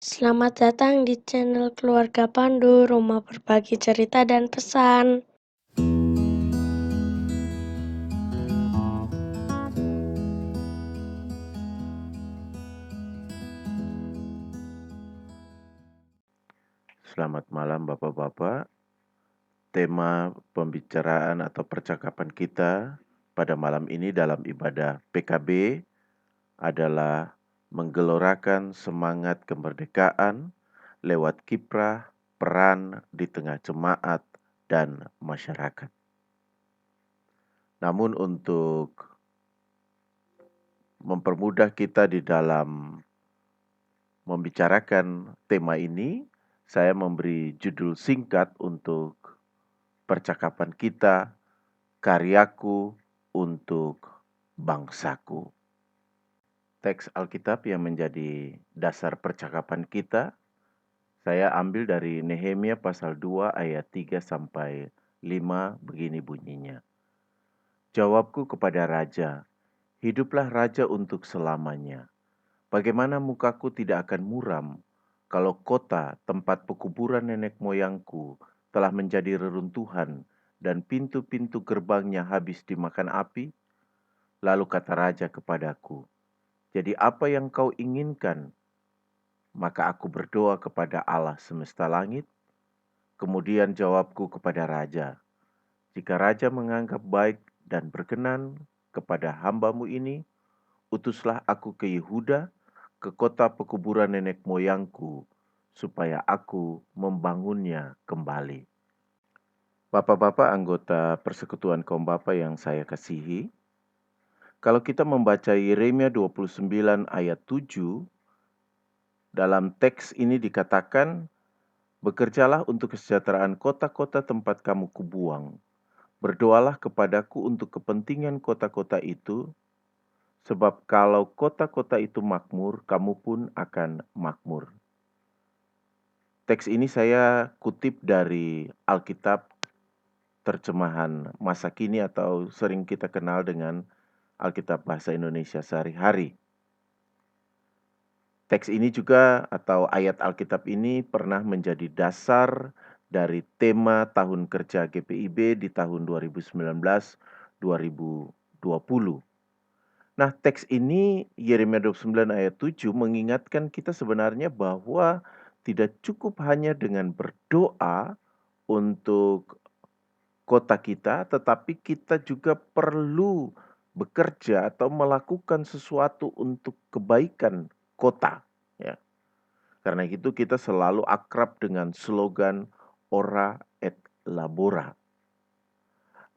Selamat datang di channel Keluarga Pandu, rumah berbagi cerita dan pesan. Selamat malam Bapak-Bapak. Tema pembicaraan atau percakapan kita pada malam ini dalam ibadah PKB adalah menggelorakan semangat kemerdekaan lewat kiprah peran di tengah jemaat dan masyarakat. Namun untuk mempermudah kita di dalam membicarakan tema ini, saya memberi judul singkat untuk percakapan kita, karyaku untuk bangsaku. Teks Alkitab yang menjadi dasar percakapan kita, saya ambil dari Nehemia pasal 2 ayat 3 sampai 5 begini bunyinya. Jawabku kepada raja, hiduplah raja untuk selamanya. Bagaimana mukaku tidak akan muram kalau kota tempat pekuburan nenek moyangku telah menjadi reruntuhan dan pintu-pintu gerbangnya habis dimakan api? Lalu kata raja kepadaku, jadi apa yang kau inginkan? Maka aku berdoa kepada Allah semesta langit. Kemudian jawabku kepada raja, jika raja menganggap baik dan berkenan kepada hambamu ini, utuslah aku ke Yehuda, ke kota pekuburan nenek moyangku, supaya aku membangunnya kembali. Bapak-bapak anggota Persekutuan Kaum Bapa yang saya kasihi, kalau kita membaca Yeremia 29 ayat 7, dalam teks ini dikatakan, bekerjalah untuk kesejahteraan kota-kota tempat kamu kubuang. Berdoalah kepadaku untuk kepentingan kota-kota itu, sebab kalau kota-kota itu makmur, kamu pun akan makmur. Teks ini saya kutip dari Alkitab terjemahan masa kini atau sering kita kenal dengan Alkitab Bahasa Indonesia sehari-hari. Teks ini juga atau ayat Alkitab ini pernah menjadi dasar dari tema tahun kerja GPIB di tahun 2019-2020. Nah, teks ini Yeremia 29 ayat 7 mengingatkan kita sebenarnya bahwa tidak cukup hanya dengan berdoa untuk kota kita, tetapi kita juga perlu bekerja atau melakukan sesuatu untuk kebaikan kota. Ya. Karena itu kita selalu akrab dengan slogan Ora et Labora.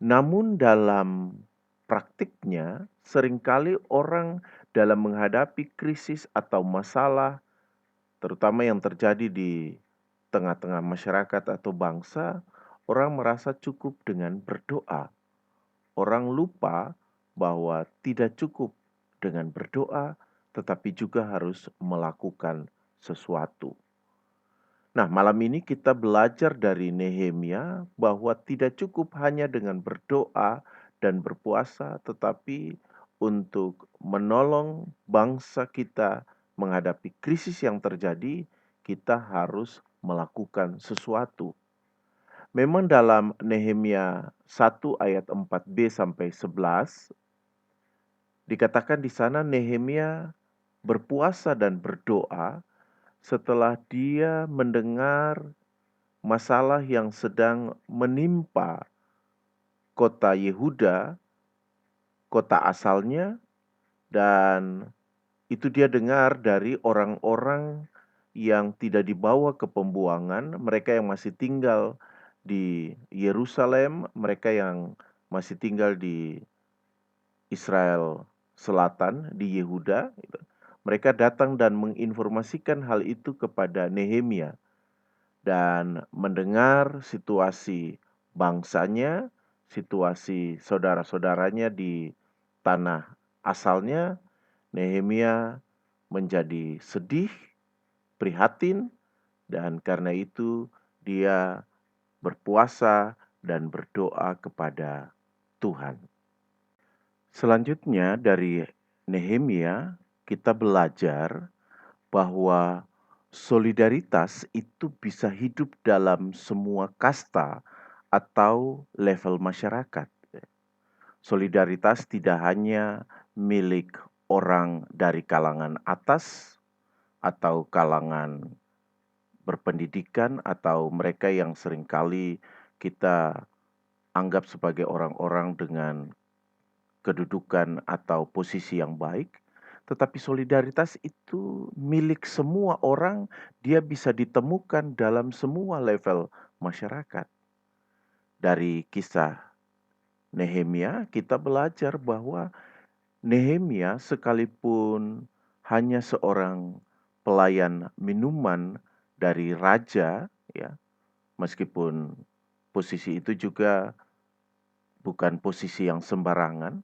Namun dalam praktiknya, seringkali orang dalam menghadapi krisis atau masalah, terutama yang terjadi di tengah-tengah masyarakat atau bangsa, orang merasa cukup dengan berdoa. Orang lupa bahwa tidak cukup dengan berdoa, tetapi juga harus melakukan sesuatu. Nah, malam ini kita belajar dari Nehemia bahwa tidak cukup hanya dengan berdoa dan berpuasa, tetapi untuk menolong bangsa kita menghadapi krisis yang terjadi, kita harus melakukan sesuatu. Memang dalam Nehemia 1 ayat 4b sampai 11 dikatakan di sana Nehemia berpuasa dan berdoa setelah dia mendengar masalah yang sedang menimpa kota Yehuda, kota asalnya, dan itu dia dengar dari orang-orang yang tidak dibawa ke pembuangan, mereka yang masih tinggal di Yerusalem, mereka yang masih tinggal di Israel Selatan, di Yehuda. Mereka datang dan menginformasikan hal itu kepada Nehemia dan mendengar situasi bangsanya, situasi saudara-saudaranya di tanah asalnya. Nehemia menjadi sedih, prihatin, dan karena itu dia berpuasa dan berdoa kepada Tuhan. Selanjutnya dari Nehemia kita belajar bahwa solidaritas itu bisa hidup dalam semua kasta atau level masyarakat. Solidaritas tidak hanya milik orang dari kalangan atas atau kalangan berpendidikan atau mereka yang seringkali kita anggap sebagai orang-orang dengan kedudukan atau posisi yang baik, tetapi solidaritas itu milik semua orang, dia bisa ditemukan dalam semua level masyarakat. Dari kisah Nehemia, kita belajar bahwa Nehemia sekalipun hanya seorang pelayan minuman dari raja, ya, meskipun posisi itu juga bukan posisi yang sembarangan,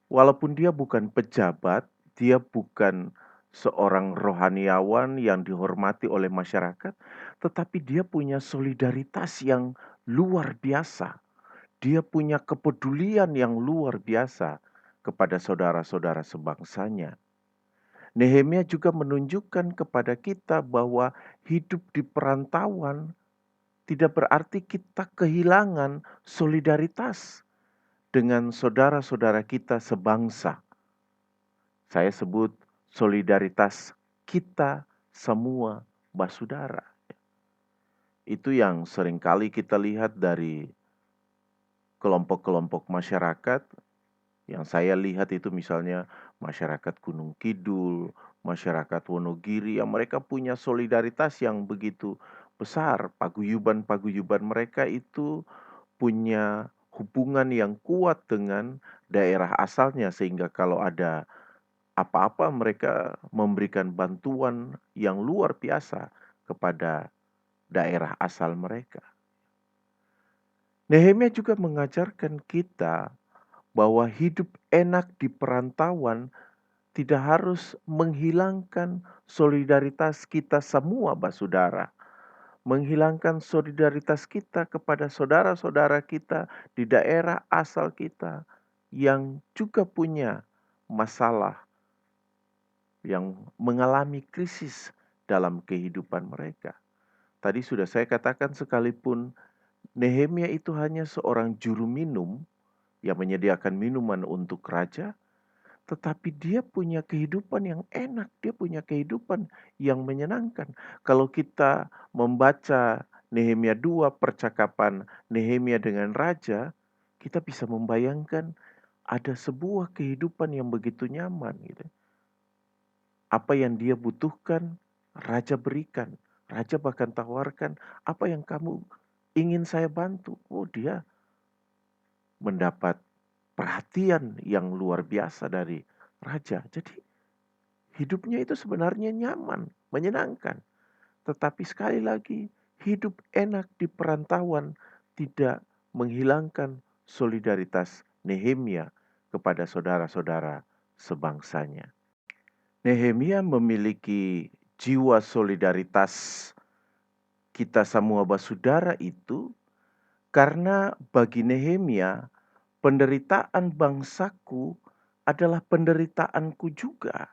walaupun dia bukan pejabat, dia bukan seorang rohaniawan yang dihormati oleh masyarakat, tetapi dia punya solidaritas yang luar biasa. Dia punya kepedulian yang luar biasa kepada saudara-saudara sebangsanya. Nehemia juga menunjukkan kepada kita bahwa hidup di perantauan tidak berarti kita kehilangan solidaritas dengan saudara-saudara kita sebangsa. Saya sebut solidaritas kita semua basudara. Itu yang seringkali kita lihat dari kelompok-kelompok masyarakat. Yang saya lihat itu misalnya masyarakat Gunung Kidul, masyarakat Wonogiri, yang mereka punya solidaritas yang begitu besar. Paguyuban-paguyuban mereka itu punya hubungan yang kuat dengan daerah asalnya, sehingga kalau ada apa-apa mereka memberikan bantuan yang luar biasa kepada daerah asal mereka. Nehemia juga mengajarkan kita bahwa hidup enak di perantauan tidak harus menghilangkan solidaritas kita semua basudara. Menghilangkan solidaritas kita kepada saudara-saudara kita di daerah asal kita yang juga punya masalah, yang mengalami krisis dalam kehidupan mereka. Tadi sudah saya katakan, sekalipun Nehemia itu hanya seorang juru minum yang menyediakan minuman untuk raja, tetapi dia punya kehidupan yang enak, dia punya kehidupan yang menyenangkan. Kalau kita membaca Nehemia 2, percakapan Nehemia dengan raja, kita bisa membayangkan ada sebuah kehidupan yang begitu nyaman gitu. Apa yang dia butuhkan, raja berikan. Raja bahkan tawarkan, apa yang kamu ingin saya bantu? Oh, dia mendapat perhatian yang luar biasa dari raja. Jadi hidupnya itu sebenarnya nyaman, menyenangkan. Tetapi sekali lagi, hidup enak di perantauan tidak menghilangkan solidaritas Nehemia kepada saudara-saudara sebangsanya. Nehemia memiliki jiwa solidaritas kita semua basudara itu karena bagi Nehemia penderitaan bangsaku adalah penderitaanku juga.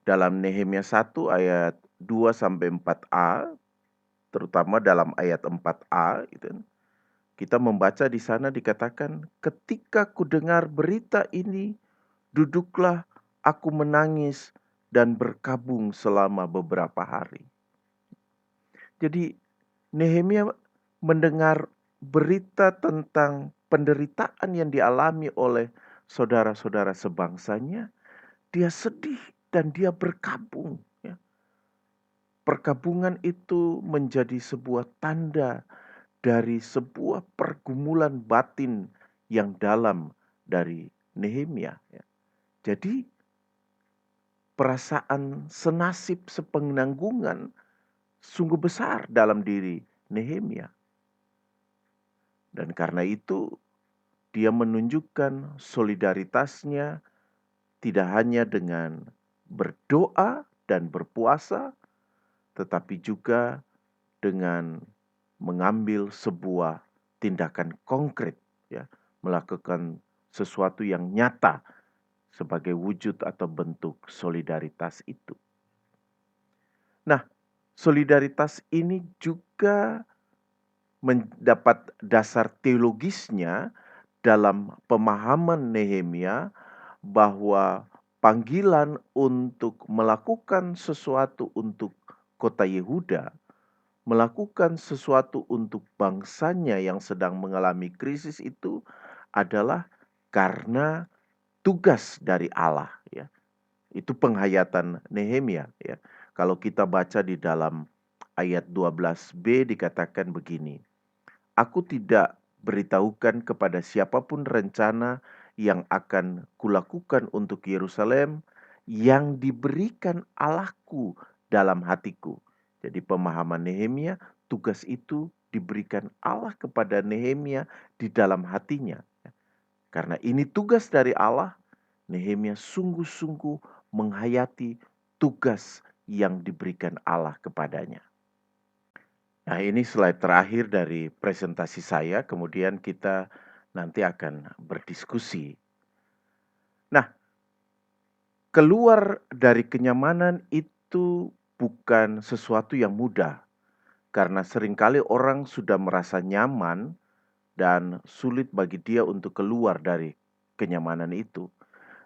Dalam Nehemia 1 ayat 2 sampai 4a, terutama dalam ayat 4a itu, kita membaca di sana dikatakan, ketika ku dengar berita ini, duduklah aku menangis dan berkabung selama beberapa hari. Jadi Nehemia mendengar berita tentang penderitaan yang dialami oleh saudara-saudara sebangsanya, dia sedih dan dia berkabung. Ya. Perkabungan itu menjadi sebuah tanda dari sebuah pergumulan batin yang dalam dari Nehemia. Ya. Jadi perasaan senasib sepenanggungan sungguh besar dalam diri Nehemia. Dan karena itu dia menunjukkan solidaritasnya tidak hanya dengan berdoa dan berpuasa, tetapi juga dengan mengambil sebuah tindakan konkret, ya, melakukan sesuatu yang nyata sebagai wujud atau bentuk solidaritas itu. solidaritas ini juga mendapat dasar teologisnya dalam pemahaman Nehemia bahwa panggilan untuk melakukan sesuatu untuk kota Yehuda, melakukan sesuatu untuk bangsanya yang sedang mengalami krisis itu adalah karena tugas dari Allah, ya. Itu penghayatan Nehemia, ya. Kalau kita baca di dalam ayat 12b dikatakan begini, "Aku tidak beritahukan kepada siapapun rencana yang akan kulakukan untuk Yerusalem yang diberikan Allahku dalam hatiku." Jadi pemahaman Nehemia, tugas itu diberikan Allah kepada Nehemia di dalam hatinya. Karena ini tugas dari Allah, Nehemia sungguh-sungguh menghayati tugas yang diberikan Allah kepadanya. Nah, ini slide terakhir dari presentasi saya, kemudian kita nanti akan berdiskusi. Nah, keluar dari kenyamanan itu bukan sesuatu yang mudah, karena seringkali orang sudah merasa nyaman dan sulit bagi dia untuk keluar dari kenyamanan itu.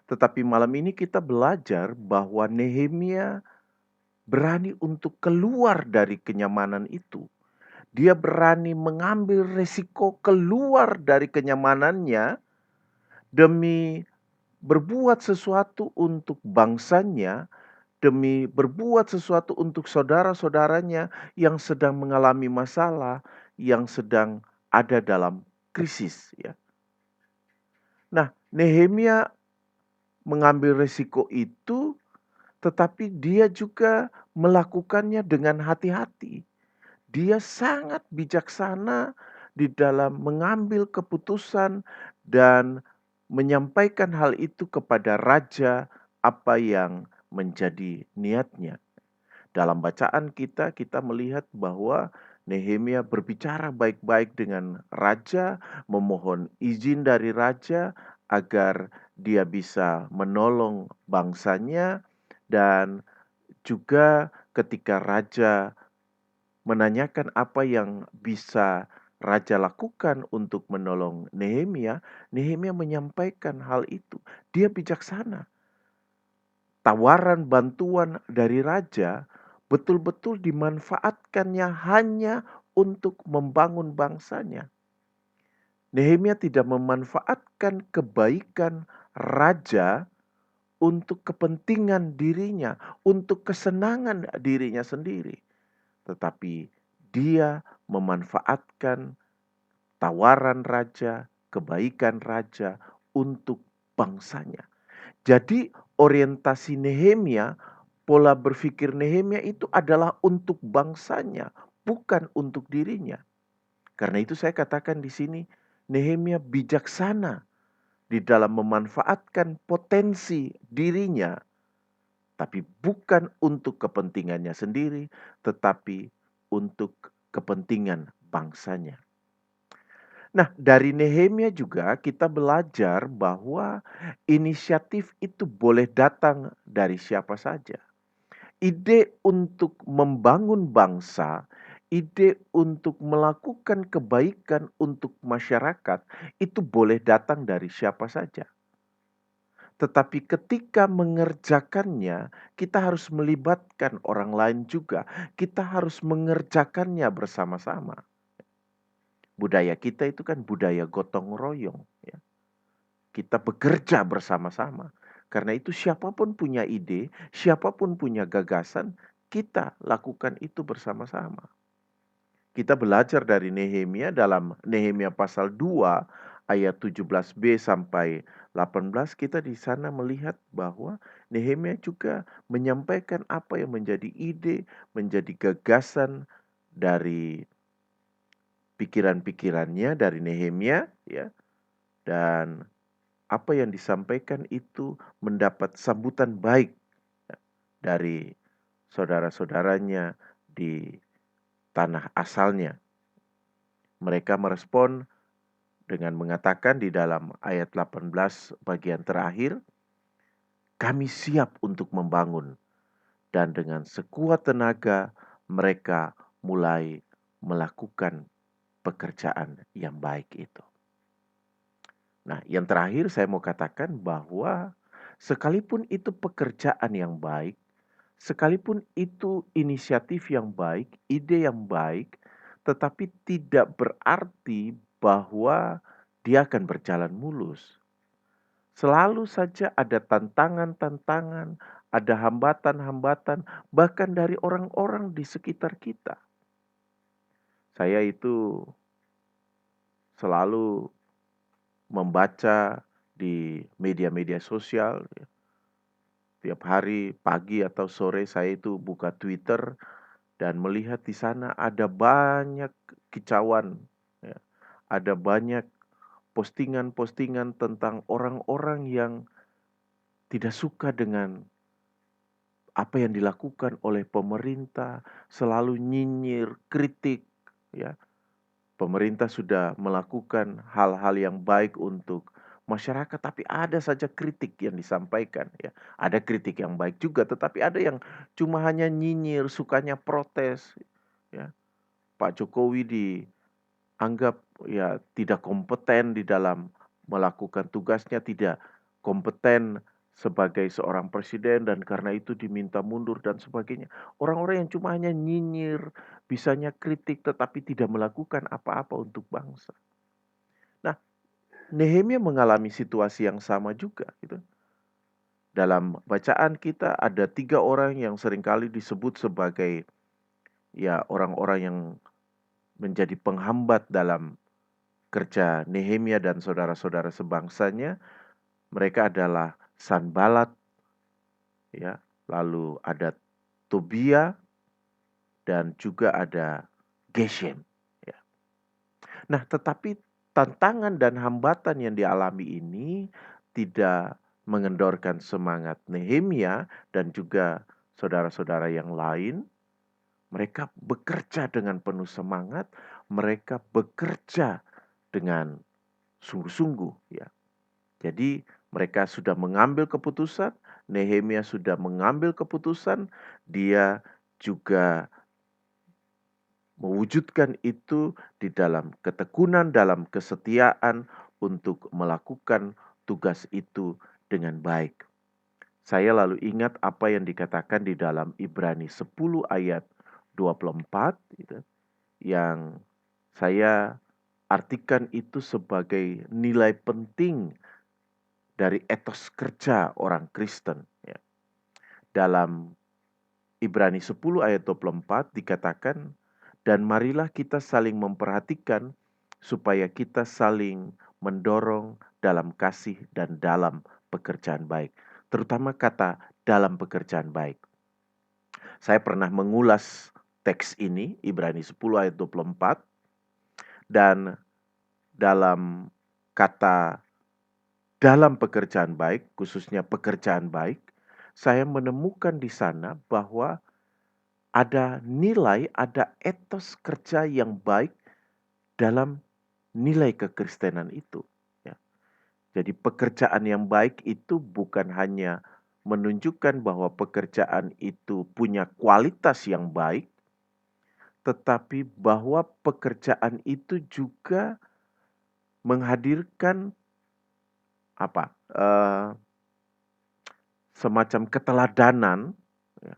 Tetapi malam ini kita belajar bahwa Nehemia berani untuk keluar dari kenyamanan itu. Dia berani mengambil resiko keluar dari kenyamanannya demi berbuat sesuatu untuk bangsanya, demi berbuat sesuatu untuk saudara-saudaranya yang sedang mengalami masalah, yang sedang ada dalam krisis, ya. Nah, Nehemia mengambil resiko itu, tetapi dia juga melakukannya dengan hati-hati. Dia sangat bijaksana di dalam mengambil keputusan dan menyampaikan hal itu kepada raja apa yang menjadi niatnya. Dalam bacaan kita melihat bahwa Nehemia berbicara baik-baik dengan raja, memohon izin dari raja agar dia bisa menolong bangsanya, dan juga ketika raja menanyakan apa yang bisa raja lakukan untuk menolong Nehemia, Nehemia menyampaikan hal itu. Dia bijaksana. Tawaran bantuan dari raja betul-betul dimanfaatkannya hanya untuk membangun bangsanya. Nehemia tidak memanfaatkan kebaikan raja untuk kepentingan dirinya, untuk kesenangan dirinya sendiri. Tetapi dia memanfaatkan tawaran raja, kebaikan raja untuk bangsanya. Jadi orientasi Nehemia, pola berpikir Nehemia itu adalah untuk bangsanya, bukan untuk dirinya. Karena itu saya katakan di sini, Nehemia bijaksana di dalam memanfaatkan potensi dirinya, tapi bukan untuk kepentingannya sendiri, tetapi untuk kepentingan bangsanya. Nah, dari Nehemia juga kita belajar bahwa inisiatif itu boleh datang dari siapa saja. Ide untuk membangun bangsa, ide untuk melakukan kebaikan untuk masyarakat, itu boleh datang dari siapa saja. Tetapi ketika mengerjakannya, kita harus melibatkan orang lain juga. Kita harus mengerjakannya bersama-sama. Budaya kita itu kan budaya gotong royong, ya. Kita bekerja bersama-sama. Karena itu siapapun punya ide, siapapun punya gagasan, kita lakukan itu bersama-sama. Kita belajar dari Nehemia dalam Nehemia pasal 2 ayat 17b sampai 18, kita di sana melihat bahwa Nehemia juga menyampaikan apa yang menjadi ide, menjadi gagasan dari pikiran-pikirannya dari Nehemia, ya. Dan apa yang disampaikan itu mendapat sambutan baik, ya, dari saudara-saudaranya di tanah asalnya. Mereka merespon dengan mengatakan di dalam ayat 18 bagian terakhir, "Kami siap untuk membangun dan dengan sekuat tenaga mereka mulai melakukan pekerjaan yang baik itu. Nah, yang terakhir saya mau katakan bahwa sekalipun itu pekerjaan yang baik, sekalipun itu inisiatif yang baik, ide yang baik, tetapi tidak berarti bahwa dia akan berjalan mulus. Selalu saja ada tantangan-tantangan, ada hambatan-hambatan, bahkan dari orang-orang di sekitar kita. Saya itu selalu membaca di media-media sosial, ya. Tiap hari pagi atau sore saya itu buka Twitter dan melihat di sana ada banyak kicauan, ya. Ada banyak postingan-postingan tentang orang-orang yang tidak suka dengan apa yang dilakukan oleh pemerintah, selalu nyinyir, kritik, ya. Pemerintah sudah melakukan hal-hal yang baik untuk masyarakat, tapi ada saja kritik yang disampaikan, ya. Ada kritik yang baik juga, tetapi ada yang cuma hanya nyinyir, sukanya protes, ya. Pak Jokowi dianggap ya tidak kompeten di dalam melakukan tugasnya, tidak kompeten sebagai seorang presiden dan karena itu diminta mundur dan sebagainya. Orang-orang yang cuma hanya nyinyir, bisanya kritik tetapi tidak melakukan apa-apa untuk bangsa. Nah, Nehemia mengalami situasi yang sama juga gitu. Dalam bacaan kita ada 3 orang yang seringkali disebut sebagai ya orang-orang yang menjadi penghambat dalam kerja Nehemia dan saudara-saudara sebangsanya. Mereka adalah Sanbalat, ya, lalu ada Tobia dan juga ada Geshem, ya. Nah, tetapi tantangan dan hambatan yang dialami ini tidak mengendorkan semangat Nehemia dan juga saudara-saudara yang lain. Mereka bekerja dengan penuh semangat, mereka bekerja dengan sungguh-sungguh, ya. Jadi mereka sudah mengambil keputusan, Nehemia sudah mengambil keputusan, dia juga mewujudkan itu di dalam ketekunan, dalam kesetiaan untuk melakukan tugas itu dengan baik. Saya lalu ingat apa yang dikatakan di dalam Ibrani 10 ayat 24, gitu, yang saya artikan itu sebagai nilai penting dari etos kerja orang Kristen, ya. Dalam Ibrani 10 ayat 24 dikatakan, dan marilah kita saling memperhatikan supaya kita saling mendorong dalam kasih dan dalam pekerjaan baik. Terutama kata dalam pekerjaan baik. Saya pernah mengulas teks ini, Ibrani 10 ayat 24, dan dalam kata dalam pekerjaan baik, khususnya pekerjaan baik, saya menemukan di sana bahwa ada nilai, ada etos kerja yang baik dalam nilai kekristenan itu, ya. Jadi pekerjaan yang baik itu bukan hanya menunjukkan bahwa pekerjaan itu punya kualitas yang baik, tetapi bahwa pekerjaan itu juga menghadirkan apa? Semacam keteladanan, ya.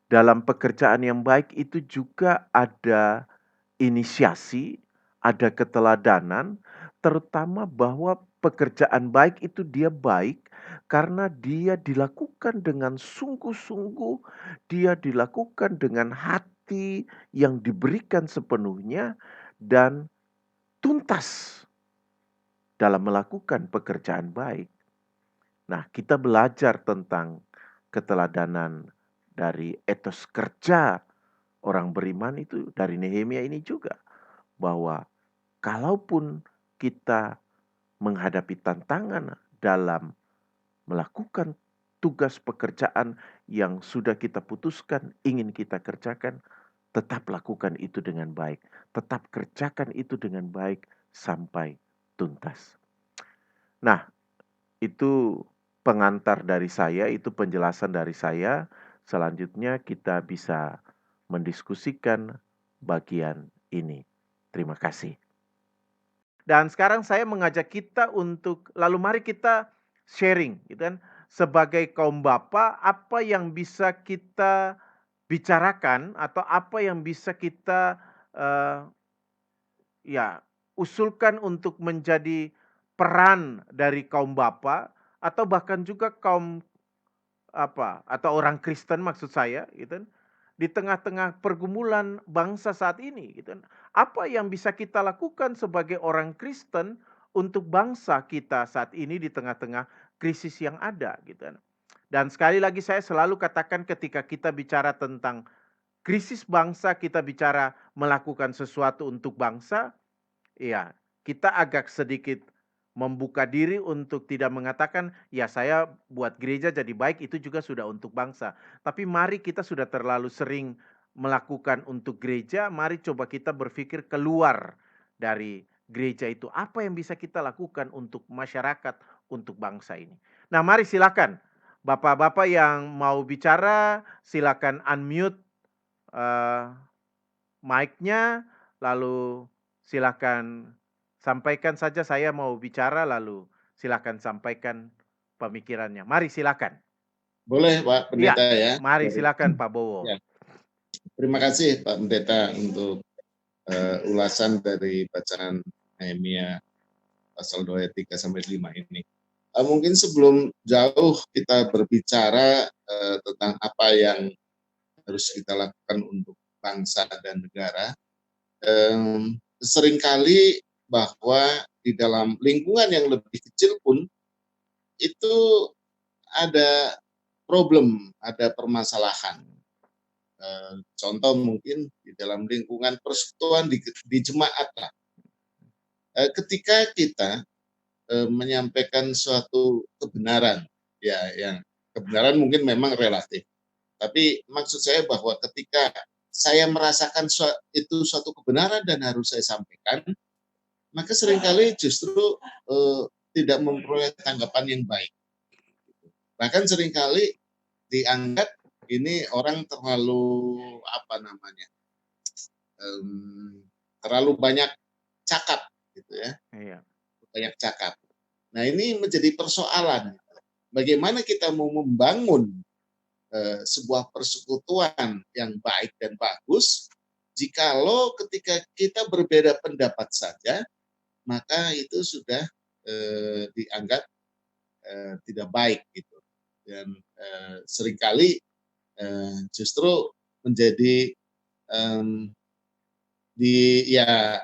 Dalam pekerjaan yang baik itu juga ada inisiasi, ada keteladanan, terutama bahwa pekerjaan baik itu dia baik karena dia dilakukan dengan sungguh-sungguh, dia dilakukan dengan hati yang diberikan sepenuhnya dan tuntas dalam melakukan pekerjaan baik. Nah, kita belajar tentang keteladanan dari etos kerja orang beriman itu dari Nehemia ini juga. Bahwa kalaupun kita menghadapi tantangan dalam melakukan tugas pekerjaan yang sudah kita putuskan ingin kita kerjakan, tetap lakukan itu dengan baik. Tetap kerjakan itu dengan baik sampai tuntas. Nah, itu pengantar dari saya, itu penjelasan dari saya. Selanjutnya kita bisa mendiskusikan bagian ini. Terima kasih. Dan sekarang saya mengajak kita untuk lalu mari kita sharing gitu kan. Sebagai kaum bapa, apa yang bisa kita bicarakan atau apa yang bisa kita eh, ya usulkan untuk menjadi peran dari kaum bapa atau bahkan juga kaum atau orang Kristen maksud saya gitu kan, di tengah-tengah pergumulan bangsa saat ini gitu kan. Apa yang bisa kita lakukan sebagai orang Kristen untuk bangsa kita saat ini di tengah-tengah krisis yang ada gitu kan. Dan sekali lagi saya selalu katakan ketika kita bicara tentang krisis bangsa, kita bicara melakukan sesuatu untuk bangsa, iya, kita agak sedikit membuka diri untuk tidak mengatakan, ya saya buat gereja jadi baik itu juga sudah untuk bangsa. Tapi mari kita sudah terlalu sering melakukan untuk gereja, mari coba kita berpikir keluar dari gereja itu. Apa yang bisa kita lakukan untuk masyarakat, untuk bangsa ini. Nah mari silakan, bapak-bapak yang mau bicara, silakan unmute eh, mic-nya, lalu silakan sampaikan saja saya mau bicara, lalu silakan sampaikan pemikirannya. Mari silakan. Boleh Pak Iya, Pendeta ya. mari silakan Pak Bowo. Ya. Terima kasih Pak Pendeta untuk ulasan dari bacaan Nehemia pasal 2 ayat 3 sampai 5 ini. Mungkin sebelum jauh kita berbicara tentang apa yang harus kita lakukan untuk bangsa dan negara, seringkali bahwa di dalam lingkungan yang lebih kecil pun itu ada problem, ada permasalahan. Contoh mungkin di dalam lingkungan persekutuan di jemaat lah. Ketika kita menyampaikan suatu kebenaran, ya yang kebenaran mungkin memang relatif. Tapi maksud saya bahwa ketika saya merasakan itu suatu kebenaran dan harus saya sampaikan, maka seringkali justru tidak memperoleh tanggapan yang baik. Bahkan seringkali dianggap ini orang terlalu terlalu banyak cakap gitu ya. Iya. Banyak cakap. Nah, ini menjadi persoalan. Bagaimana kita mau membangun sebuah persekutuan yang baik dan bagus jikalau ketika kita berbeda pendapat saja maka itu sudah dianggap tidak baik gitu. Dan seringkali justru menjadi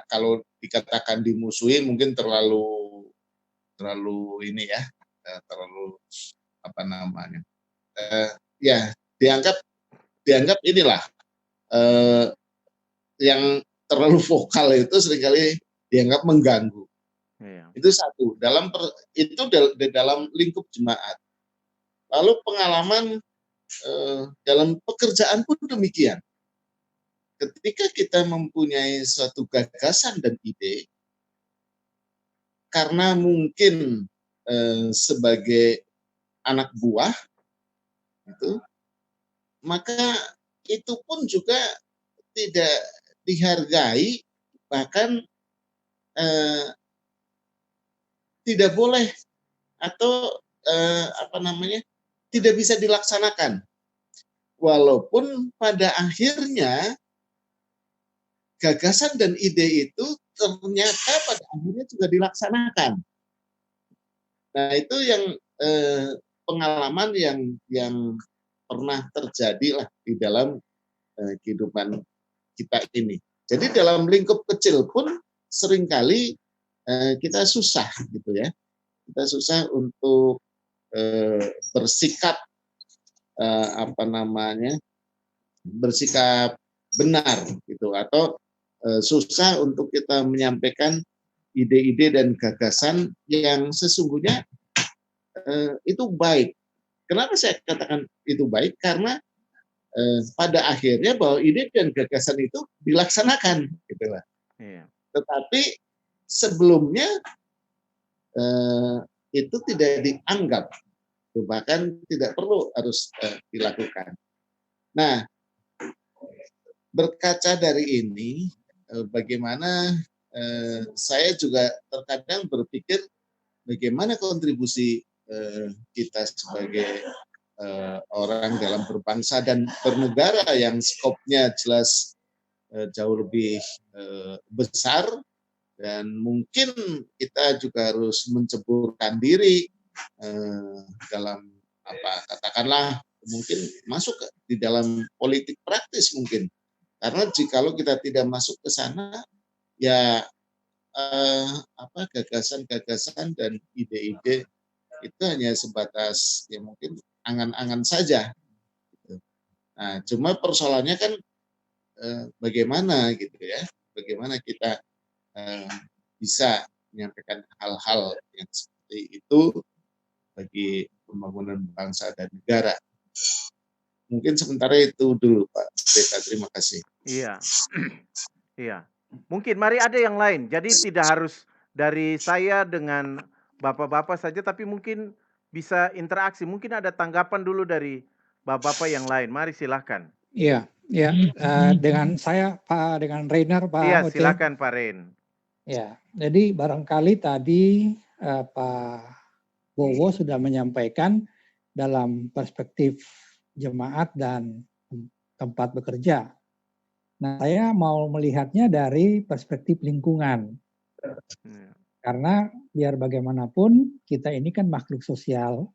kalau dikatakan dimusuhi mungkin terlalu ini ya, terlalu ya dianggap inilah yang terlalu vokal itu seringkali dianggap mengganggu. Iya. Itu satu itu di dalam lingkup jemaat. Lalu pengalaman dalam pekerjaan pun demikian. Ketika kita mempunyai suatu gagasan dan ide, karena mungkin sebagai anak buah, itu, maka itu pun juga tidak dihargai, bahkan tidak boleh atau tidak bisa dilaksanakan. Walaupun pada akhirnya gagasan dan ide itu ternyata pada akhirnya juga dilaksanakan. Nah itu yang pengalaman yang pernah terjadi lah di dalam kehidupan kita ini. Jadi dalam lingkup kecil pun seringkali kita susah gitu ya. Kita susah untuk bersikap bersikap benar gitu, atau susah untuk kita menyampaikan ide-ide dan gagasan yang sesungguhnya itu baik. Kenapa saya katakan itu baik? Karena pada akhirnya bahwa ide dan gagasan itu dilaksanakan, gitu lah. Iya. Tetapi sebelumnya itu tidak dianggap, bahkan tidak perlu harus dilakukan. Nah, berkaca dari ini, bagaimana saya juga terkadang berpikir bagaimana kontribusi kita sebagai orang dalam berbangsa dan bernegara yang skopnya jelas jauh lebih besar, dan mungkin kita juga harus menceburkan diri dalam katakanlah mungkin masuk di dalam politik praktis mungkin, karena jikalau kita tidak masuk ke sana ya gagasan-gagasan dan ide-ide itu hanya sebatas ya mungkin angan-angan saja gitu. Nah, cuma persoalannya kan bagaimana gitu ya, bagaimana kita bisa menyampaikan hal-hal yang seperti itu bagi pembangunan bangsa dan negara. Mungkin sementara itu dulu Pak Pendeta, terima kasih. Iya. Iya. Mungkin mari ada yang lain. Jadi tidak harus dari saya dengan bapak-bapak saja, tapi mungkin bisa interaksi. Mungkin ada tanggapan dulu dari bapak-bapak yang lain. Mari silahkan. Iya, ya. Dengan saya Pak, dengan Rainer Iya, Pak Oce. silakan Pak Ren. Ya, jadi barangkali tadi Pak Bowo sudah menyampaikan dalam perspektif jemaat dan tempat bekerja. Nah, saya mau melihatnya dari perspektif lingkungan. Karena biar bagaimanapun kita ini kan makhluk sosial,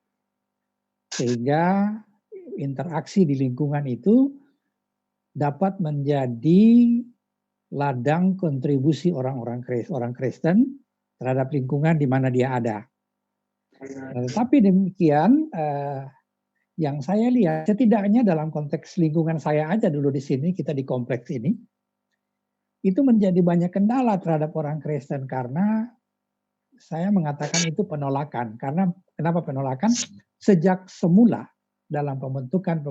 sehingga interaksi di lingkungan itu dapat menjadi ladang kontribusi orang Kristen terhadap lingkungan di mana dia ada. Tapi demikian, yang saya lihat setidaknya dalam konteks lingkungan saya aja dulu di sini, kita di kompleks ini, itu menjadi banyak kendala terhadap orang Kristen karena saya mengatakan itu penolakan. Karena kenapa penolakan? Sejak semula dalam pembentukan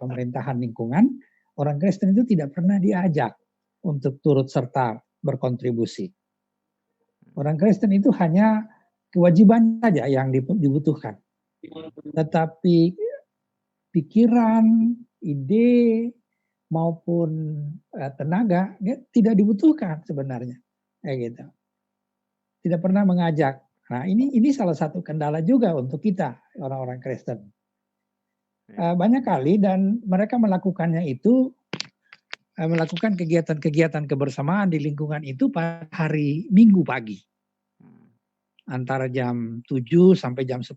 pemerintahan lingkungan, orang Kristen itu tidak pernah diajak untuk turut serta berkontribusi. Orang Kristen itu hanya kewajiban saja yang dibutuhkan. Tetapi pikiran, ide, maupun tenaga tidak dibutuhkan sebenarnya. Kayak gitu. Tidak pernah mengajak. Nah, ini salah satu kendala juga untuk kita, orang-orang Kristen. Banyak kali dan mereka melakukannya itu, melakukan kegiatan-kegiatan kebersamaan di lingkungan itu pada hari Minggu pagi. Antara jam 7 sampai jam 10.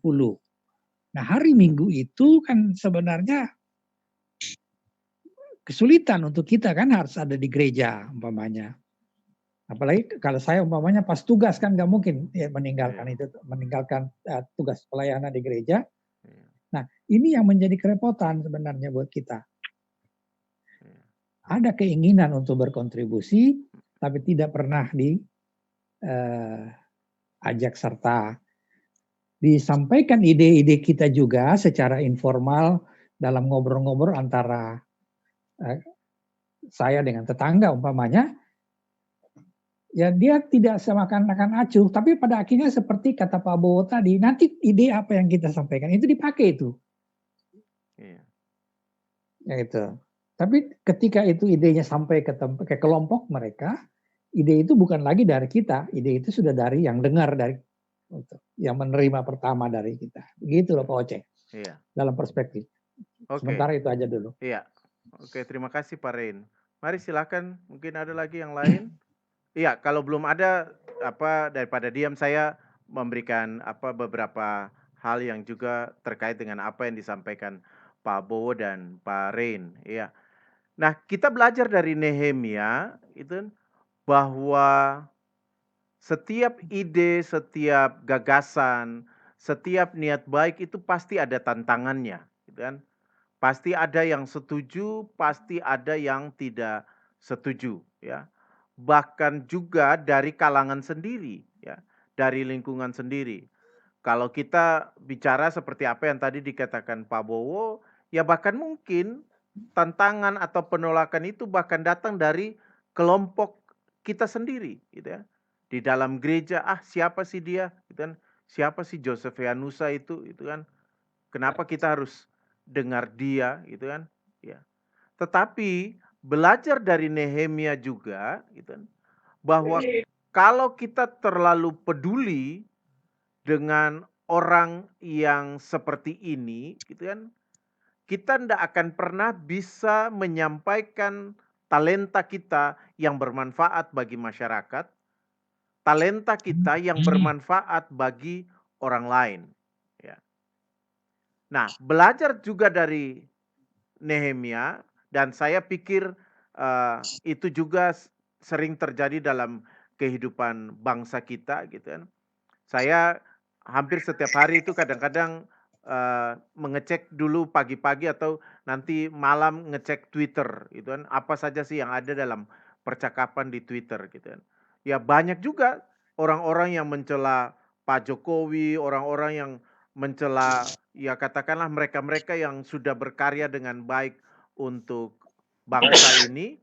Nah, hari Minggu itu kan sebenarnya kesulitan untuk kita kan harus ada di gereja umpamanya. Apalagi kalau saya umpamanya pas tugas kan nggak mungkin ya meninggalkan tugas pelayanan di gereja. Nah, ini yang menjadi kerepotan sebenarnya buat kita. Ada keinginan untuk berkontribusi, tapi tidak pernah diajak serta. Disampaikan ide-ide kita juga secara informal dalam ngobrol-ngobrol antara saya dengan tetangga umpamanya. Ya dia tidak semakan-makan acuh, tapi pada akhirnya seperti kata Pak Bowo tadi, nanti ide apa yang kita sampaikan itu dipakai itu. Iya. Ya itu. Tapi ketika itu idenya sampai ke kelompok mereka, ide itu bukan lagi dari kita, ide itu sudah dari yang dengar, dari yang menerima pertama dari kita. Begitu loh Pak Oce. Iya. Dalam perspektif. Oke. Sementara itu aja dulu. Iya. Oke, terima kasih Pak Ren. Mari silakan, mungkin ada lagi yang lain. Iya, kalau belum ada daripada diam saya memberikan beberapa hal yang juga terkait dengan apa yang disampaikan Pak Bowo dan Pak Ren. Iya. Nah, kita belajar dari Nehemia itu bahwa setiap ide, setiap gagasan, setiap niat baik itu pasti ada tantangannya, gitu kan? Pasti ada yang setuju, pasti ada yang tidak setuju, ya. Bahkan juga dari kalangan sendiri, ya, dari lingkungan sendiri. Kalau kita bicara seperti apa yang tadi dikatakan Pak Bowo, ya bahkan mungkin tantangan atau penolakan itu bahkan datang dari kelompok kita sendiri, gitu ya. Di dalam gereja, siapa sih dia, gitu kan? Siapa sih Joseph Yanusa itu kan? Kenapa kita harus dengar dia, gitu kan? Ya. Tetapi belajar dari Nehemia juga, gitu kan, bahwa kalau kita terlalu peduli dengan orang yang seperti ini, gitu kan, kita tidak akan pernah bisa menyampaikan talenta kita yang bermanfaat bagi masyarakat, talenta kita yang bermanfaat bagi orang lain. Ya. Nah, belajar juga dari Nehemia, dan saya pikir itu juga sering terjadi dalam kehidupan bangsa kita, gitu kan. Saya hampir setiap hari itu kadang-kadang mengecek dulu pagi-pagi atau nanti malam ngecek Twitter, gitu kan. Apa saja sih yang ada dalam percakapan di Twitter, gitu kan. Ya banyak juga orang-orang yang mencela Pak Jokowi, orang-orang yang mencela, ya katakanlah mereka-mereka yang sudah berkarya dengan baik untuk bangsa ini.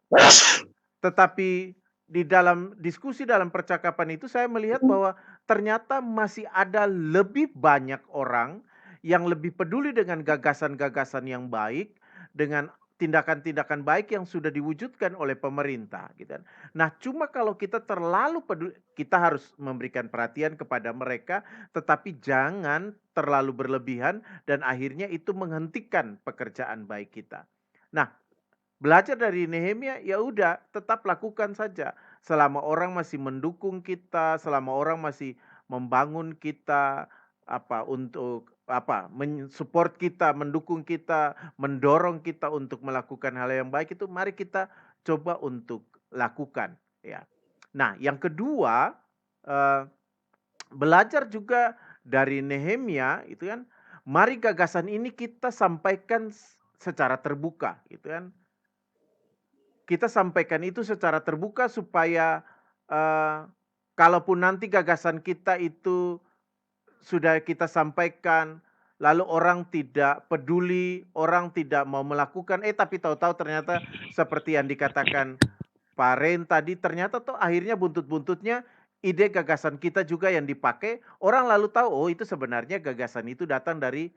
Tetapi di dalam diskusi, dalam percakapan itu saya melihat bahwa ternyata masih ada lebih banyak orang yang lebih peduli dengan gagasan-gagasan yang baik, dengan tindakan-tindakan baik yang sudah diwujudkan oleh pemerintah, gitu kan. Nah, cuma kalau kita terlalu peduli, kita harus memberikan perhatian kepada mereka, tetapi jangan terlalu berlebihan dan akhirnya itu menghentikan pekerjaan baik kita. Nah, belajar dari Nehemia, ya udah tetap lakukan saja. Selama orang masih mendukung kita, selama orang masih membangun kita, untuk mensupport kita, mendukung kita, mendorong kita untuk melakukan hal yang baik, itu mari kita coba untuk lakukan, ya. Nah, yang kedua, belajar juga dari Nehemia itu kan, mari gagasan ini kita sampaikan secara terbuka, gitu kan. Kita sampaikan itu secara terbuka supaya kalaupun nanti gagasan kita itu sudah kita sampaikan, lalu orang tidak peduli, orang tidak mau melakukan, tapi tahu-tahu ternyata seperti yang dikatakan Pak Ren tadi, ternyata tuh akhirnya buntut-buntutnya ide gagasan kita juga yang dipakai, orang lalu tahu, oh itu sebenarnya gagasan itu datang dari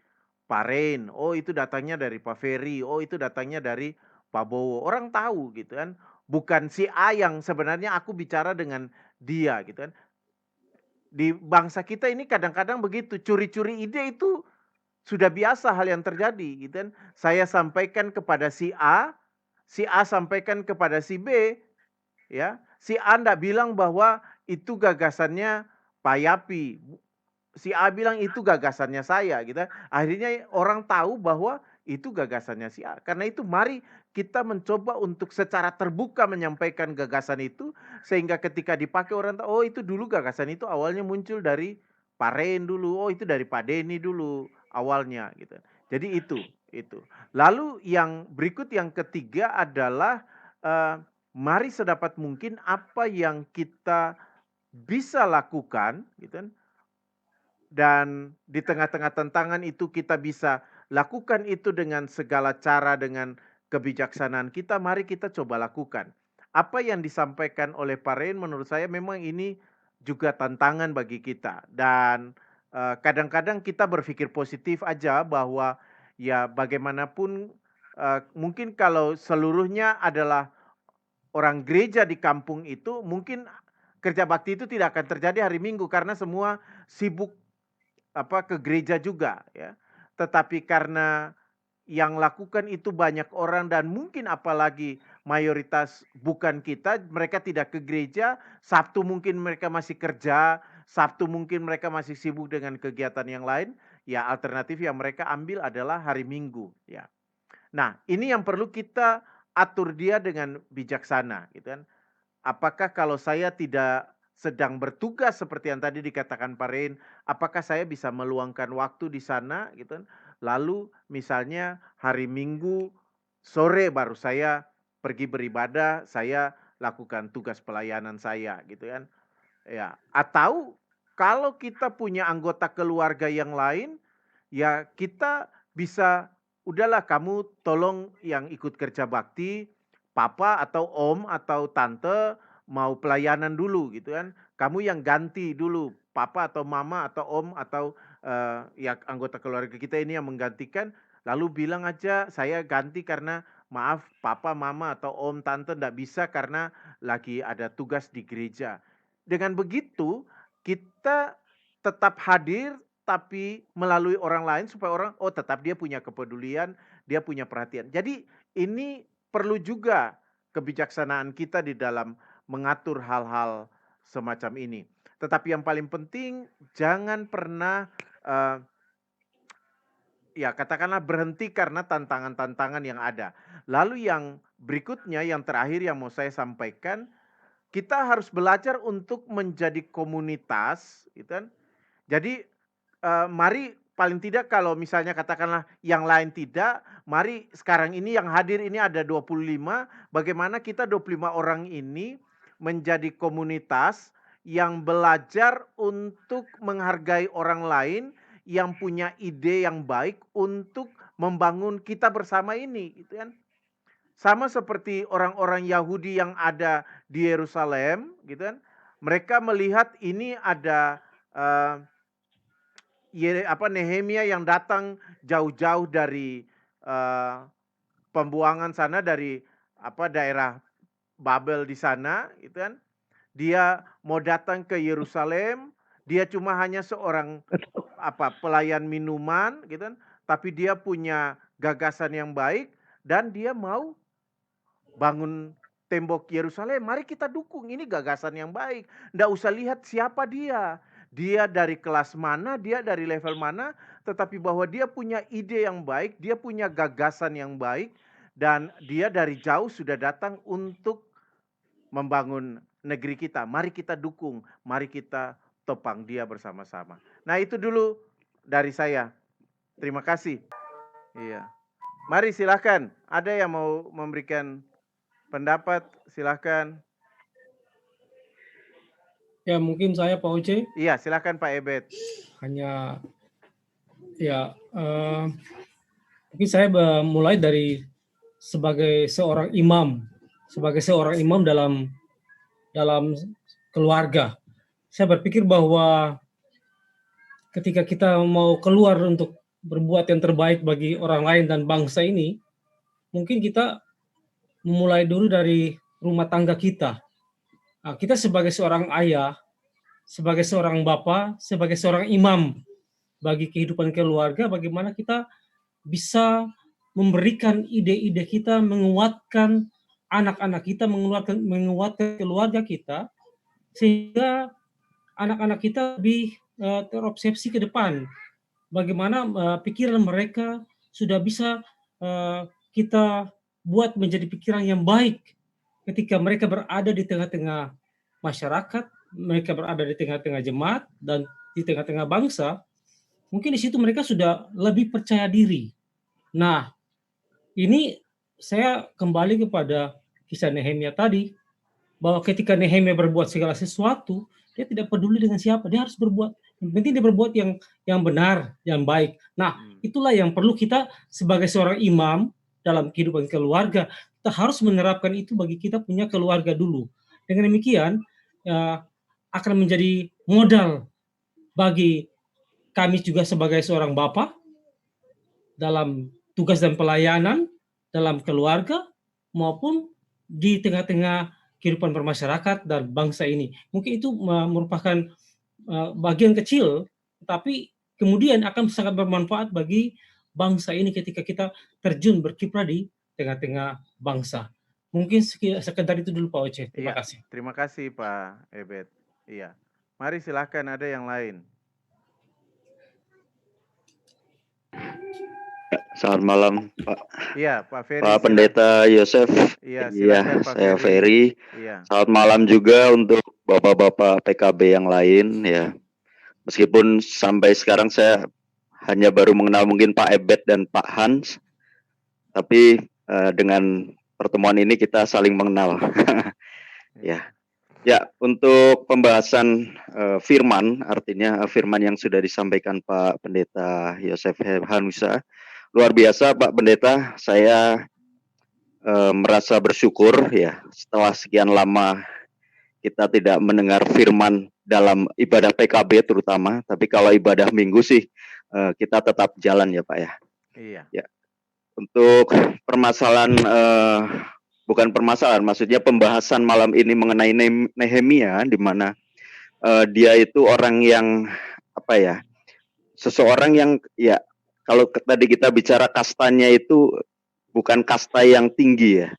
Pak Ren, oh itu datangnya dari Pak Ferry, oh itu datangnya dari Pak Bowo. Orang tahu gitu kan, bukan si A yang sebenarnya aku bicara dengan dia gitu kan. Di bangsa kita ini kadang-kadang begitu, curi-curi ide itu sudah biasa hal yang terjadi gitu kan. Saya sampaikan kepada si A sampaikan kepada si B, ya. Si A ndak bilang bahwa itu gagasannya Pak Yapi. Si A bilang itu gagasannya saya gitu. Akhirnya orang tahu bahwa itu gagasannya si A. Karena itu mari kita mencoba untuk secara terbuka menyampaikan gagasan itu, sehingga ketika dipakai orang tahu, oh itu dulu gagasan itu awalnya muncul dari Pak Ren dulu, oh itu dari Pak Denny dulu awalnya gitu. Jadi itu. Lalu yang berikut, yang ketiga adalah mari sedapat mungkin apa yang kita bisa lakukan gitu kan, dan di tengah-tengah tantangan itu kita bisa lakukan itu dengan segala cara, dengan kebijaksanaan kita, mari kita coba lakukan. Apa yang disampaikan oleh Pak Ren menurut saya memang ini juga tantangan bagi kita. Dan kadang-kadang kita berpikir positif aja bahwa ya bagaimanapun mungkin kalau seluruhnya adalah orang gereja di kampung itu, mungkin kerja bakti itu tidak akan terjadi hari Minggu karena semua sibuk ke gereja juga, ya. Tetapi karena yang lakukan itu banyak orang dan mungkin apalagi mayoritas bukan kita, mereka tidak ke gereja, Sabtu mungkin mereka masih kerja, Sabtu mungkin mereka masih sibuk dengan kegiatan yang lain, ya alternatif yang mereka ambil adalah hari Minggu, ya. Nah, ini yang perlu kita atur dia dengan bijaksana, gitu kan. Apakah kalau saya tidak sedang bertugas seperti yang tadi dikatakan Pak Ren, apakah saya bisa meluangkan waktu di sana gitu kan. Lalu misalnya hari Minggu sore baru saya pergi beribadah, saya lakukan tugas pelayanan saya gitu kan. Ya, atau kalau kita punya anggota keluarga yang lain, ya kita bisa, udahlah kamu tolong yang ikut kerja bakti, papa atau om atau tante mau pelayanan dulu gitu kan. Kamu yang ganti dulu, papa atau mama atau om atau ya anggota keluarga kita ini yang menggantikan, lalu bilang aja saya ganti karena maaf papa, mama, atau om, tante nggak bisa karena lagi ada tugas di gereja. Dengan begitu, kita tetap hadir, tapi melalui orang lain supaya orang, oh tetap dia punya kepedulian, dia punya perhatian. Jadi ini perlu juga kebijaksanaan kita di dalam mengatur hal-hal semacam ini. Tetapi yang paling penting, jangan pernah ya katakanlah berhenti karena tantangan-tantangan yang ada. Lalu yang berikutnya, yang terakhir yang mau saya sampaikan, kita harus belajar untuk menjadi komunitas, gitu kan. Jadi mari paling tidak kalau misalnya katakanlah yang lain tidak, mari sekarang ini yang hadir ini ada 25, bagaimana kita 25 orang ini menjadi komunitas yang belajar untuk menghargai orang lain, yang punya ide yang baik untuk membangun kita bersama ini, gitu kan. Sama seperti orang-orang Yahudi yang ada di Yerusalem, gitu kan. Mereka melihat ini ada Nehemia yang datang jauh-jauh dari pembuangan sana, dari daerah Babel di sana, gitu kan. Dia mau datang ke Yerusalem, dia cuma hanya seorang pelayan minuman, gitu kan. Tapi dia punya gagasan yang baik dan dia mau bangun tembok Yerusalem. Mari kita dukung, ini gagasan yang baik. Nggak usah lihat siapa dia. Dia dari kelas mana, dia dari level mana, tetapi bahwa dia punya ide yang baik, dia punya gagasan yang baik, dan dia dari jauh sudah datang untuk membangun negeri kita. Mari kita dukung, mari kita topang dia bersama-sama. Nah, itu dulu dari saya. Terima kasih. Iya. Mari silakan. Ada yang mau memberikan pendapat? Silakan. Ya, mungkin saya Pak Oce. Iya, silakan Pak Ebet. Hanya ya mungkin saya mulai dari sebagai seorang imam dalam keluarga. Saya berpikir bahwa ketika kita mau keluar untuk berbuat yang terbaik bagi orang lain dan bangsa ini, mungkin kita memulai dulu dari rumah tangga kita. Nah, kita sebagai seorang ayah, sebagai seorang bapak, sebagai seorang imam bagi kehidupan keluarga, bagaimana kita bisa memberikan ide-ide kita, menguatkan anak-anak kita, menguatkan keluarga kita, sehingga anak-anak kita lebih terobsesi ke depan. Bagaimana pikiran mereka sudah bisa kita buat menjadi pikiran yang baik ketika mereka berada di tengah-tengah masyarakat, mereka berada di tengah-tengah jemaat dan di tengah-tengah bangsa. Mungkin di situ mereka sudah lebih percaya diri. Nah, ini saya kembali kepada kisah Nehemia tadi, bahwa ketika Nehemia berbuat segala sesuatu, dia tidak peduli dengan siapa, dia harus berbuat. Yang penting dia berbuat yang benar, yang baik. Nah, itulah yang perlu kita sebagai seorang imam dalam kehidupan keluarga. Kita harus menerapkan itu bagi kita punya keluarga dulu. Dengan demikian, akan menjadi modal bagi kami juga sebagai seorang bapak dalam tugas dan pelayanan dalam keluarga maupun di tengah-tengah kehidupan bermasyarakat dan bangsa ini. Mungkin itu merupakan bagian kecil, tapi kemudian akan sangat bermanfaat bagi bangsa ini ketika kita terjun berkiprah di tengah-tengah bangsa. Mungkin sekedar itu dulu Pak Oce. Terima kasih. Terima kasih Pak Ebet. Iya. Mari silahkan ada yang lain. Selamat malam Pak. Iya, Pak Ferry. Pak Pendeta Yosef. Iya, silakan Pak saya Ferry. Ferry. Iya. Selamat malam juga untuk bapak-bapak PKB yang lain ya. Meskipun sampai sekarang saya hanya baru mengenal mungkin Pak Ebet dan Pak Hans, tapi dengan pertemuan ini kita saling mengenal. Ya, untuk pembahasan firman, artinya firman yang sudah disampaikan Pak Pendeta Yosef Hanusa. Luar biasa Pak Pendeta, saya merasa bersyukur ya setelah sekian lama kita tidak mendengar firman dalam ibadah PKB terutama, tapi kalau ibadah minggu sih kita tetap jalan ya Pak ya. Iya. Ya. Untuk permasalahan bukan permasalahan, maksudnya pembahasan malam ini mengenai Nehemia, di mana dia itu orang yang apa ya, seseorang yang ya kalau tadi kita bicara kastanya itu bukan kasta yang tinggi ya,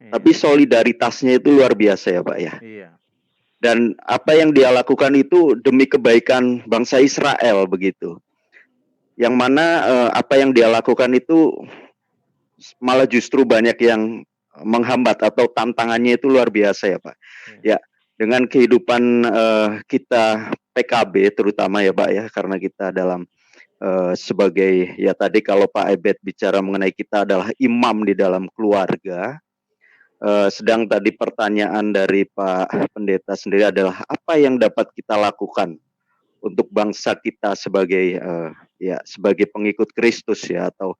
tapi solidaritasnya itu luar biasa ya Pak ya. Iya. Dan apa yang dia lakukan itu demi kebaikan bangsa Israel begitu. Yang mana apa yang dia lakukan itu malah justru banyak yang menghambat atau tantangannya itu luar biasa ya Pak. Ya, dengan kehidupan kita PKB terutama ya Pak ya, karena kita dalam sebagai ya tadi kalau Pak Ebet bicara mengenai kita adalah imam di dalam keluarga. Sedang tadi pertanyaan dari Pak Pendeta sendiri adalah apa yang dapat kita lakukan untuk bangsa kita sebagai ya sebagai pengikut Kristus ya atau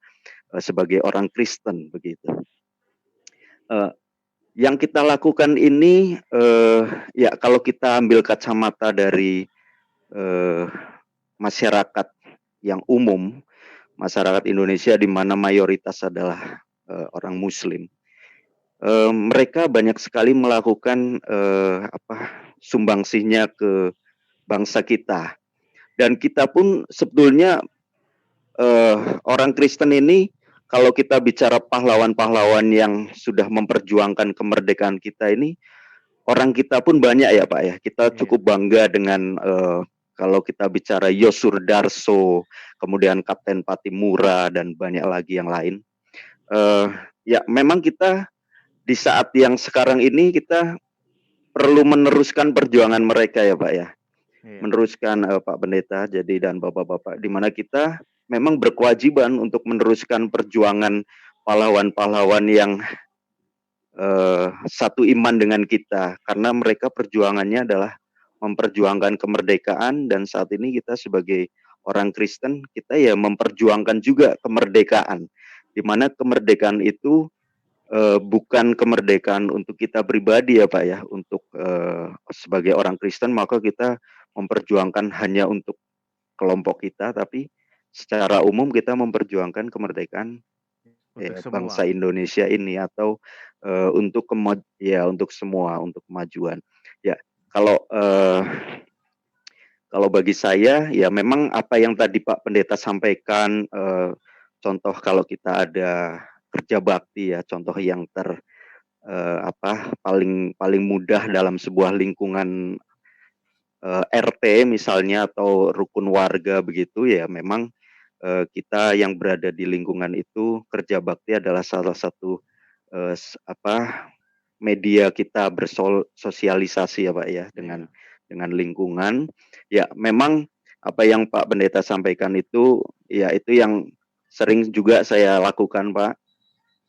sebagai orang Kristen begitu. Yang kita lakukan ini ya kalau kita ambil kacamata dari masyarakat yang umum, masyarakat Indonesia di mana mayoritas adalah orang Muslim. Mereka banyak sekali melakukan sumbangsihnya ke bangsa kita, dan kita pun sebetulnya orang Kristen ini kalau kita bicara pahlawan-pahlawan yang sudah memperjuangkan kemerdekaan kita ini, orang kita pun banyak ya Pak ya. Kita cukup bangga dengan kalau kita bicara Yosur Darso, kemudian Kapten Patimura dan banyak lagi yang lain. Ya memang kita di saat yang sekarang ini kita perlu meneruskan perjuangan mereka ya Pak ya. Meneruskan Pak Pendeta jadi dan Bapak-bapak, di mana kita memang berkewajiban untuk meneruskan perjuangan pahlawan-pahlawan yang satu iman dengan kita, karena mereka perjuangannya adalah memperjuangkan kemerdekaan, dan saat ini kita sebagai orang Kristen kita ya memperjuangkan juga kemerdekaan, di mana kemerdekaan itu bukan kemerdekaan untuk kita pribadi ya Pak ya, untuk sebagai orang Kristen maka kita memperjuangkan hanya untuk kelompok kita, tapi secara umum kita memperjuangkan kemerdekaan bangsa Indonesia ini atau untuk untuk semua, untuk kemajuan. Ya, kalau bagi saya ya memang apa yang tadi Pak Pendeta sampaikan, contoh kalau kita ada kerja bakti ya, contoh yang paling mudah dalam sebuah lingkungan RT misalnya atau rukun warga begitu ya, memang kita yang berada di lingkungan itu kerja bakti adalah salah satu media kita bersosialisasi ya Pak ya dengan lingkungan. Ya memang apa yang Pak Pendeta sampaikan itu ya itu yang sering juga saya lakukan Pak,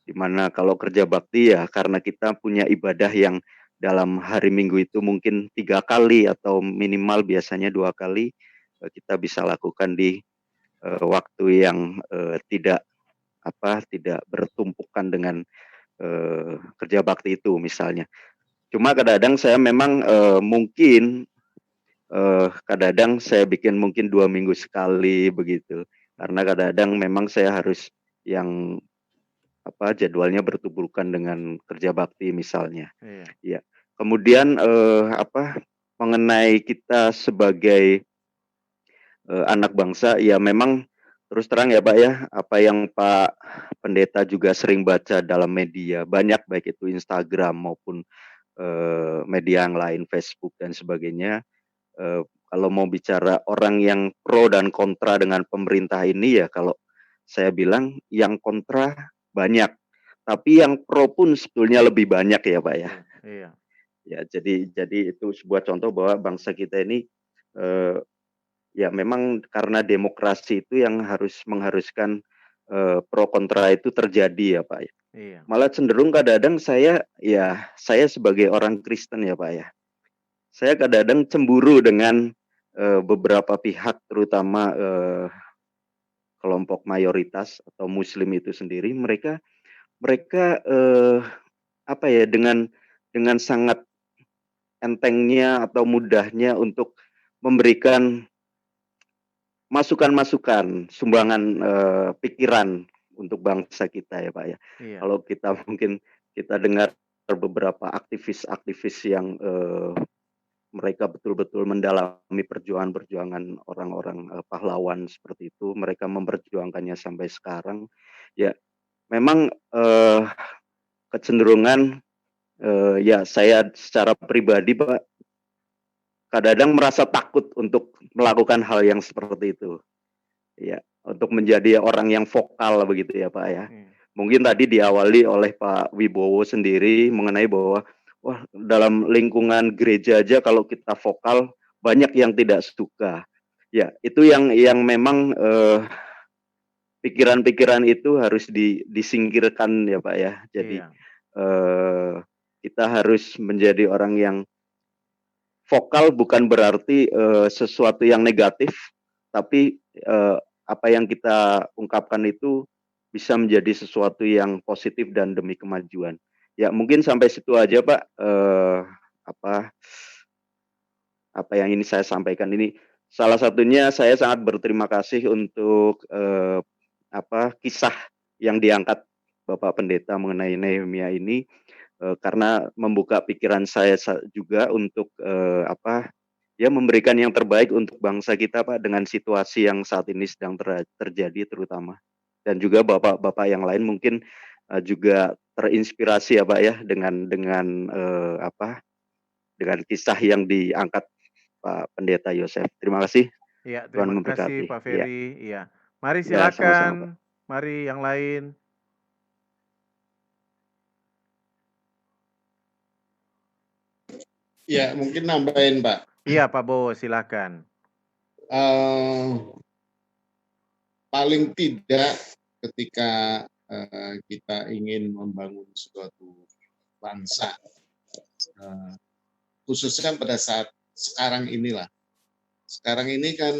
dimana kalau kerja bakti ya karena kita punya ibadah yang dalam hari Minggu itu mungkin 3 kali atau minimal biasanya 2 kali kita bisa lakukan di waktu yang tidak bertumpukan dengan kerja bakti itu misalnya. Cuma kadang-kadang saya memang mungkin kadang-kadang saya bikin mungkin 2 minggu sekali begitu, karena kadang-kadang memang saya harus yang jadwalnya bertumpukan dengan kerja bakti misalnya. Ya. Kemudian mengenai kita sebagai anak bangsa ya memang terus terang ya Pak ya, apa yang Pak Pendeta juga sering baca dalam media banyak, baik itu Instagram maupun media yang lain, Facebook dan sebagainya. Kalau mau bicara orang yang pro dan kontra dengan pemerintah ini ya, kalau saya bilang yang kontra banyak, tapi yang pro pun sebetulnya lebih banyak ya Pak ya. Iya. Ya jadi itu sebuah contoh bahwa bangsa kita ini ya memang karena demokrasi itu yang mengharuskan pro kontra itu terjadi ya Pak ya. Iya. Malah cenderung kadang-kadang saya sebagai orang Kristen ya Pak ya, saya kadang-kadang cemburu dengan beberapa pihak terutama kelompok mayoritas atau Muslim itu sendiri, mereka dengan sangat entengnya atau mudahnya untuk memberikan masukan-masukan, sumbangan pikiran untuk bangsa kita ya Pak ya. Iya. Kalau kita mungkin kita dengar beberapa aktivis-aktivis yang mereka betul-betul mendalami perjuangan-perjuangan orang-orang pahlawan seperti itu, mereka memperjuangkannya sampai sekarang. Ya, memang kecenderungan ya saya secara pribadi Pak kadang-kadang merasa takut untuk melakukan hal yang seperti itu. Ya, untuk menjadi orang yang vokal begitu ya Pak ya. Mungkin tadi diawali oleh Pak Wibowo sendiri mengenai bahwa wah dalam lingkungan gereja aja kalau kita vokal banyak yang tidak suka. Ya, itu yang memang pikiran-pikiran itu harus disingkirkan ya Pak ya. Jadi Iya. kita harus menjadi orang yang vokal bukan berarti sesuatu yang negatif, tapi apa yang kita ungkapkan itu bisa menjadi sesuatu yang positif dan demi kemajuan. Ya mungkin sampai situ aja Pak, apa yang ini saya sampaikan ini. Salah satunya saya sangat berterima kasih untuk kisah yang diangkat Bapak Pendeta mengenai Nehemia ini, karena membuka pikiran saya juga untuk ya memberikan yang terbaik untuk bangsa kita Pak dengan situasi yang saat ini sedang terjadi terutama. Dan juga bapak-bapak yang lain mungkin juga terinspirasi ya Pak ya dengan kisah yang diangkat Pak Pendeta Yosef. Terima kasih. Iya, Tuhan terima kasih memberkati. Pak Ya. Ferry. Iya. Mari Ya, sama-sama Pak. silakan. Mari yang lain. Ya, mungkin nambahin Pak. Iya Pak Bowo, silakan. Paling tidak ketika kita ingin membangun suatu bangsa, khususnya pada saat sekarang inilah. Sekarang ini kan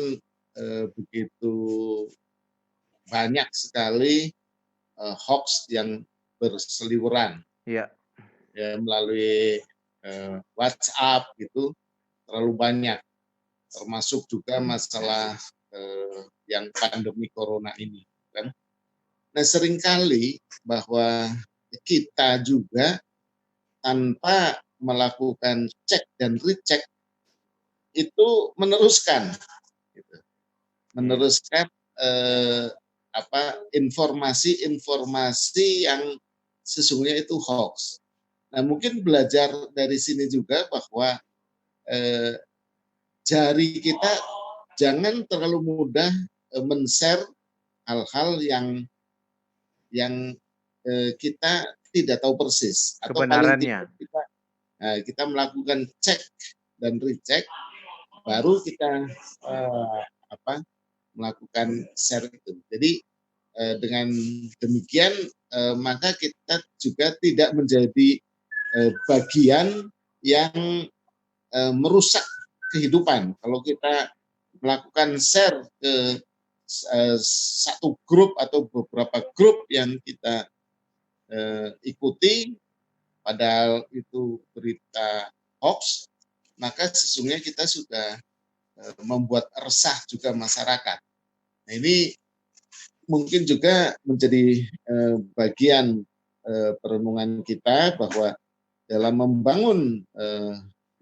begitu banyak sekali hoax yang berseliweran. Iya. Ya, melalui WhatsApp gitu terlalu banyak, termasuk juga masalah yang pandemi corona ini kan. Nah seringkali bahwa kita juga tanpa melakukan cek dan recheck itu meneruskan informasi-informasi yang sesungguhnya itu hoax. Nah mungkin belajar dari sini juga bahwa jari kita jangan terlalu mudah men-share hal-hal yang kita tidak tahu persis atau paling tidak kita melakukan cek dan recheck baru kita melakukan share itu. Jadi dengan demikian maka kita juga tidak menjadi bagian yang merusak kehidupan. Kalau kita melakukan share ke satu grup atau beberapa grup yang kita ikuti, padahal itu berita hoax, maka sesungguhnya kita sudah membuat resah juga masyarakat. Nah, ini mungkin juga menjadi bagian perenungan kita bahwa dalam membangun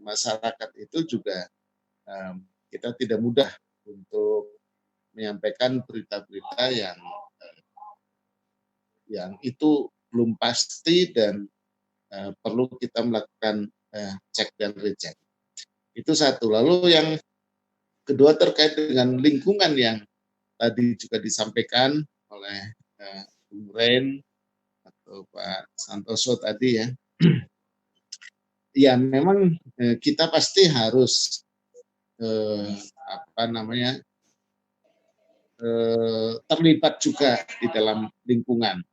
masyarakat itu juga kita tidak mudah untuk menyampaikan berita-berita yang itu belum pasti dan perlu kita melakukan cek dan recheck. Itu satu. Lalu yang kedua terkait dengan lingkungan yang tadi juga disampaikan oleh Bung Ren atau Pak Santoso tadi ya. Ya memang kita pasti harus terlibat juga di dalam lingkungan.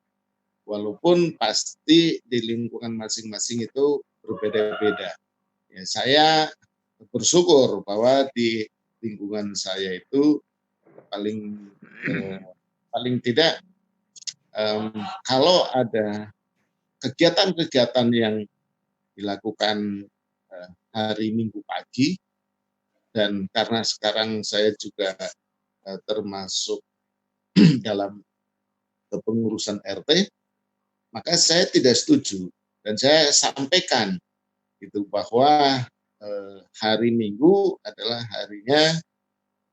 Walaupun pasti di lingkungan masing-masing itu berbeda-beda. Ya, saya bersyukur bahwa di lingkungan saya itu paling tidak kalau ada kegiatan-kegiatan yang dilakukan hari Minggu pagi, dan karena sekarang saya juga termasuk dalam kepengurusan RT, maka saya tidak setuju dan saya sampaikan itu bahwa hari Minggu adalah harinya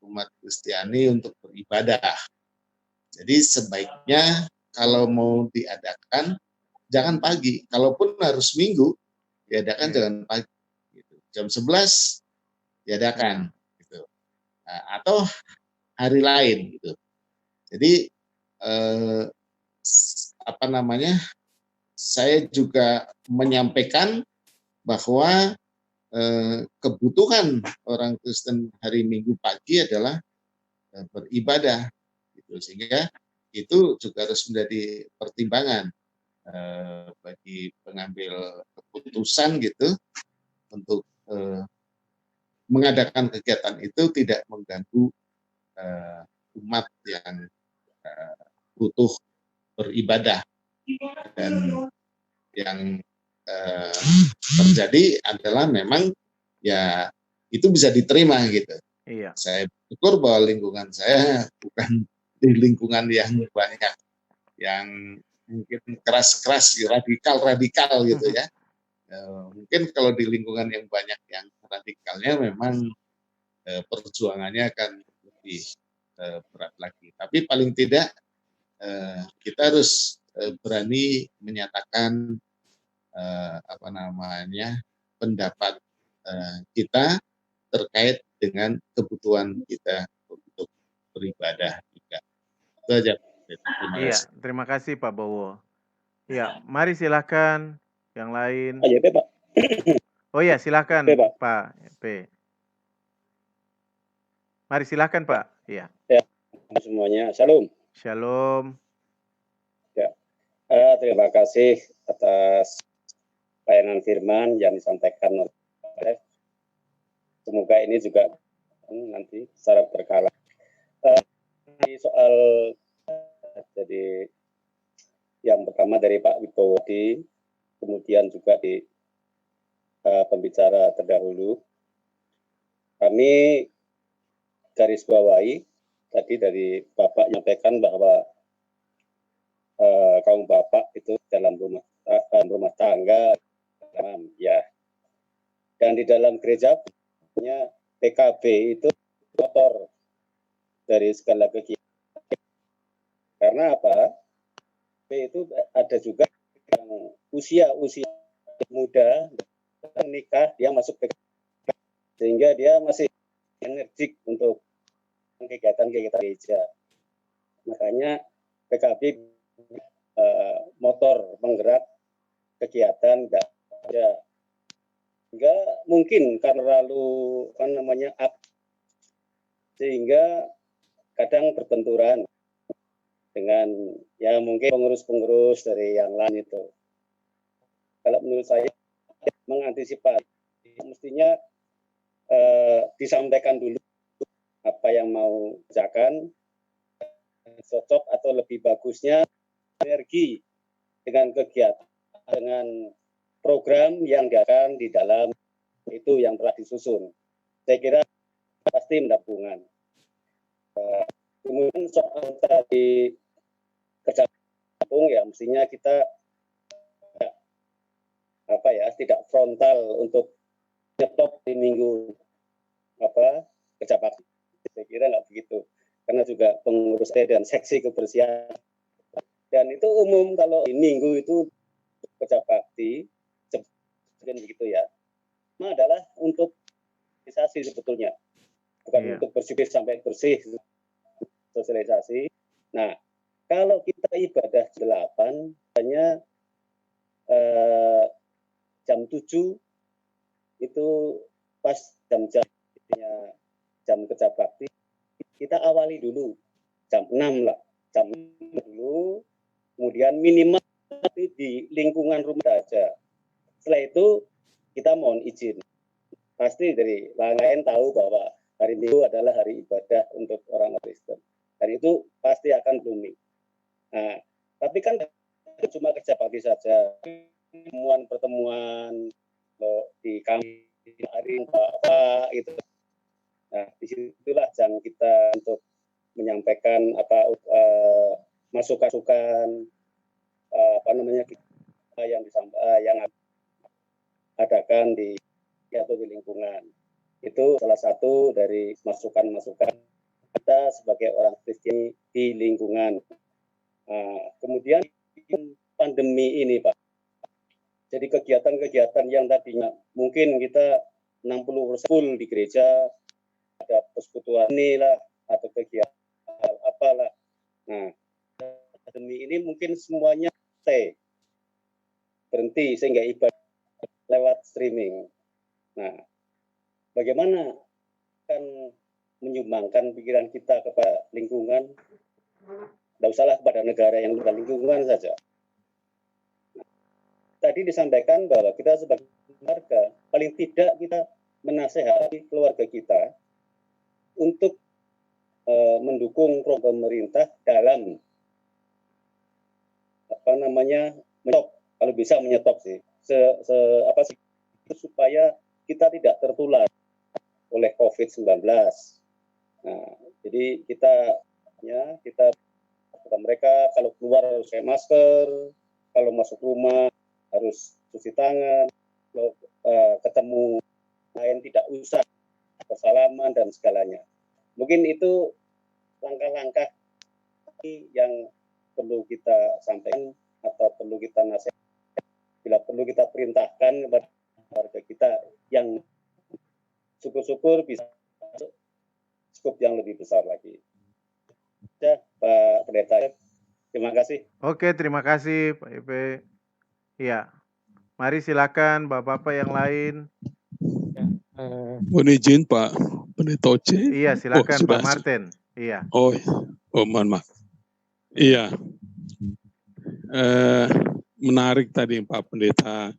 umat Kristiani untuk beribadah. Jadi sebaiknya kalau mau diadakan jangan pagi, kalaupun harus Minggu diadakan jangan pagi, gitu. Jam 11 diadakan, gitu. Nah, atau hari lain, gitu. Jadi saya juga menyampaikan bahwa kebutuhan orang Kristen hari Minggu pagi adalah beribadah, gitu. Sehingga itu juga harus menjadi pertimbangan bagi pengambil keputusan gitu untuk mengadakan kegiatan itu tidak mengganggu umat yang butuh beribadah. Dan yang terjadi adalah memang ya itu bisa diterima gitu. Iya. Saya bersyukur bahwa lingkungan saya bukan di lingkungan yang banyak yang mungkin keras-keras, radikal gitu ya. Mungkin kalau di lingkungan yang banyak yang radikalnya memang perjuangannya akan lebih berat lagi. Tapi paling tidak kita harus berani menyatakan pendapat kita terkait dengan kebutuhan kita untuk beribadah juga. Itu aja. Terima kasih. Terima kasih Pak Bowo. Ya, mari silakan yang lain. Pak. Oh ya, silakan Pak. Pak P. Mari silakan Pak. Iya. Ya, semuanya. Shalom. Shalom. Ya. Terima kasih atas layanan firman yang disampaikan oleh. Semoga ini juga nanti secara berkala. Di soal jadi yang pertama dari Pak Wibowo, kemudian juga di pembicara terdahulu, kami garis bawahi tadi dari Bapak nyampaikan bahwa kaum Bapak itu dalam rumah tangga, ya, dan di dalam gereja punya PKB itu motor dari segala kegiatan. Karena apa? Itu ada juga yang usia muda menikah, dia masuk PKB sehingga dia masih energik untuk kegiatan-kegiatan gereja. Makanya PKB motor penggerak kegiatan ada. Sehingga mungkin karena lalu sehingga kadang berbenturan dengan ya mungkin pengurus-pengurus dari yang lain itu. Kalau menurut saya mengantisipasi mestinya disampaikan dulu apa yang mau kerjakan, cocok atau lebih bagusnya energi dengan kegiatan, dengan program yang diakan di dalam itu yang telah disusun. Saya kira pasti mendapatkan. Kemudian soal tadi kerja kampung ya mestinya kita tidak frontal untuk nyetop di minggu kerja bakti. Saya kira nggak begitu, karena juga pengurus dan seksi kebersihan dan itu umum kalau di minggu itu kerja bakti begitu ya. Nah, adalah untuk sosialisasi sebetulnya, bukan untuk bersih sampai bersih, sosialisasi. Nah, kalau kita ibadah 8 hanya jam 7 itu pas jam kerja bakti, kita awali dulu jam 6 lah, jam 6 dulu, kemudian minimal di lingkungan rumah saja. Setelah itu kita mohon izin. Pasti dari lain tahu bahwa hari Minggu adalah hari ibadah untuk orang Kristen. Dan itu pasti akan booming. Nah, tapi kan cuma kerja bakti saja. Pertemuan di kami hari Bapak itu. Nah, disitulah jangan kita untuk menyampaikan masukan-masukan yang adakan di atau di lingkungan. Itu salah satu dari masukan-masukan kita sebagai orang Kristen di lingkungan. Kemudian pandemi ini, Pak. Jadi kegiatan-kegiatan yang tadinya mungkin kita 60% full di gereja, ada persekutuan inilah atau kegiatan apalah. Nah, pandemi ini mungkin semuanya berhenti sehingga ibadah lewat streaming. Nah, bagaimana akan menyumbangkan pikiran kita kepada lingkungan? Tidak usahlah kepada negara yang bukan lingkungan saja. Tadi disampaikan bahwa kita sebagai keluarga, paling tidak kita menasehati keluarga kita untuk mendukung program pemerintah dalam menyetop, kalau bisa menyetop sih, supaya kita tidak tertular oleh COVID-19. Nah, jadi mereka kalau keluar harus pakai masker, kalau masuk rumah harus cuci tangan, kalau ketemu lain tidak usah bersalaman dan segalanya. Mungkin itu langkah-langkah yang perlu kita sampaikan atau perlu kita nasihatkan, bila perlu kita perintahkan kepada keluarga kita yang syukur-syukur bisa skup yang lebih besar lagi. Ya, Pak Pendeta, terima kasih. Oke, terima kasih Pak Ipe. Iya, mari silakan Bapak-Bapak yang lain. Mohon izin Pak Pendeta Oce. Iya, silakan sudah. Pak Martin. Iya. Mohon maaf. Iya. Menarik tadi Pak Pendeta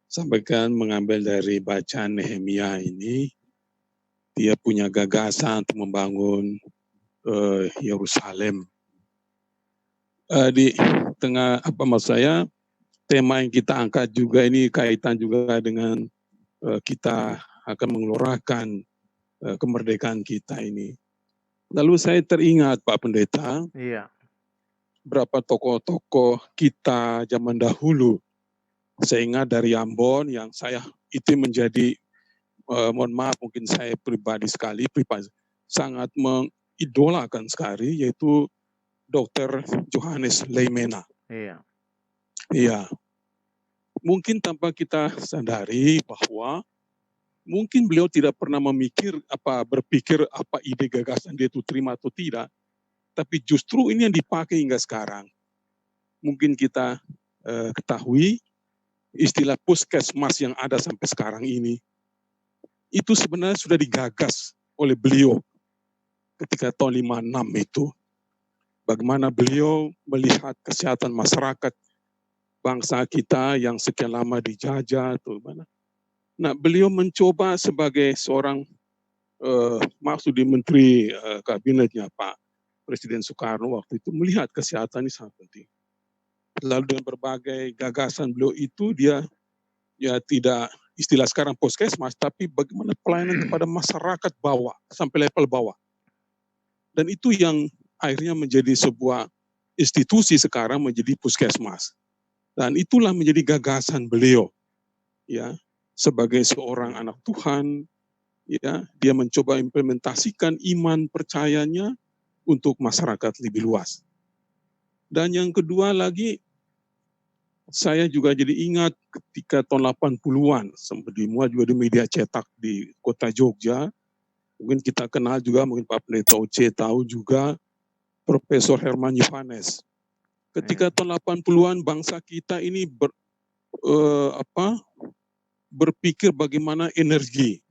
sampaikan mengambil dari bacaan Nehemia ini. Dia punya gagasan untuk membangun Yerusalem. Di tengah maksud saya, tema yang kita angkat juga ini kaitan juga dengan kita akan mengeluarkan kemerdekaan kita ini. Lalu saya teringat Pak Pendeta, berapa tokoh-tokoh kita zaman dahulu. Saya ingat dari Ambon yang itu menjadi, mohon maaf mungkin saya pribadi sangat mengidolakan sekali, yaitu Dr. Johannes Leimena. Iya. Mungkin tanpa kita sadari bahwa mungkin beliau tidak pernah berpikir apa ide gagasan dia itu terima atau tidak, tapi justru ini yang dipakai hingga sekarang. Mungkin kita ketahui istilah puskesmas yang ada sampai sekarang ini, itu sebenarnya sudah digagas oleh beliau ketika tahun 56 itu. Bagaimana beliau melihat kesehatan masyarakat bangsa kita yang sekian lama dijajah atau mana. Nah, beliau mencoba sebagai seorang di menteri kabinetnya Pak Presiden Soekarno waktu itu melihat kesehatan ini sangat penting. Lalu dengan berbagai gagasan beliau itu dia tidak istilah sekarang puskesmas, tapi bagaimana pelayanan kepada masyarakat bawah sampai level bawah. Dan itu yang akhirnya menjadi sebuah institusi sekarang menjadi puskesmas. Dan itulah menjadi gagasan beliau, ya, sebagai seorang anak Tuhan, ya, dia mencoba implementasikan iman percayanya untuk masyarakat lebih luas. Dan yang kedua lagi, saya juga jadi ingat ketika tahun 80-an, sempat dimuat juga di media cetak di kota Jogja, mungkin kita kenal juga, mungkin Pak Pendeta Oce tahu juga, Profesor Herman Yohanes. Ketika tahun 80-an bangsa kita ini berpikir bagaimana energi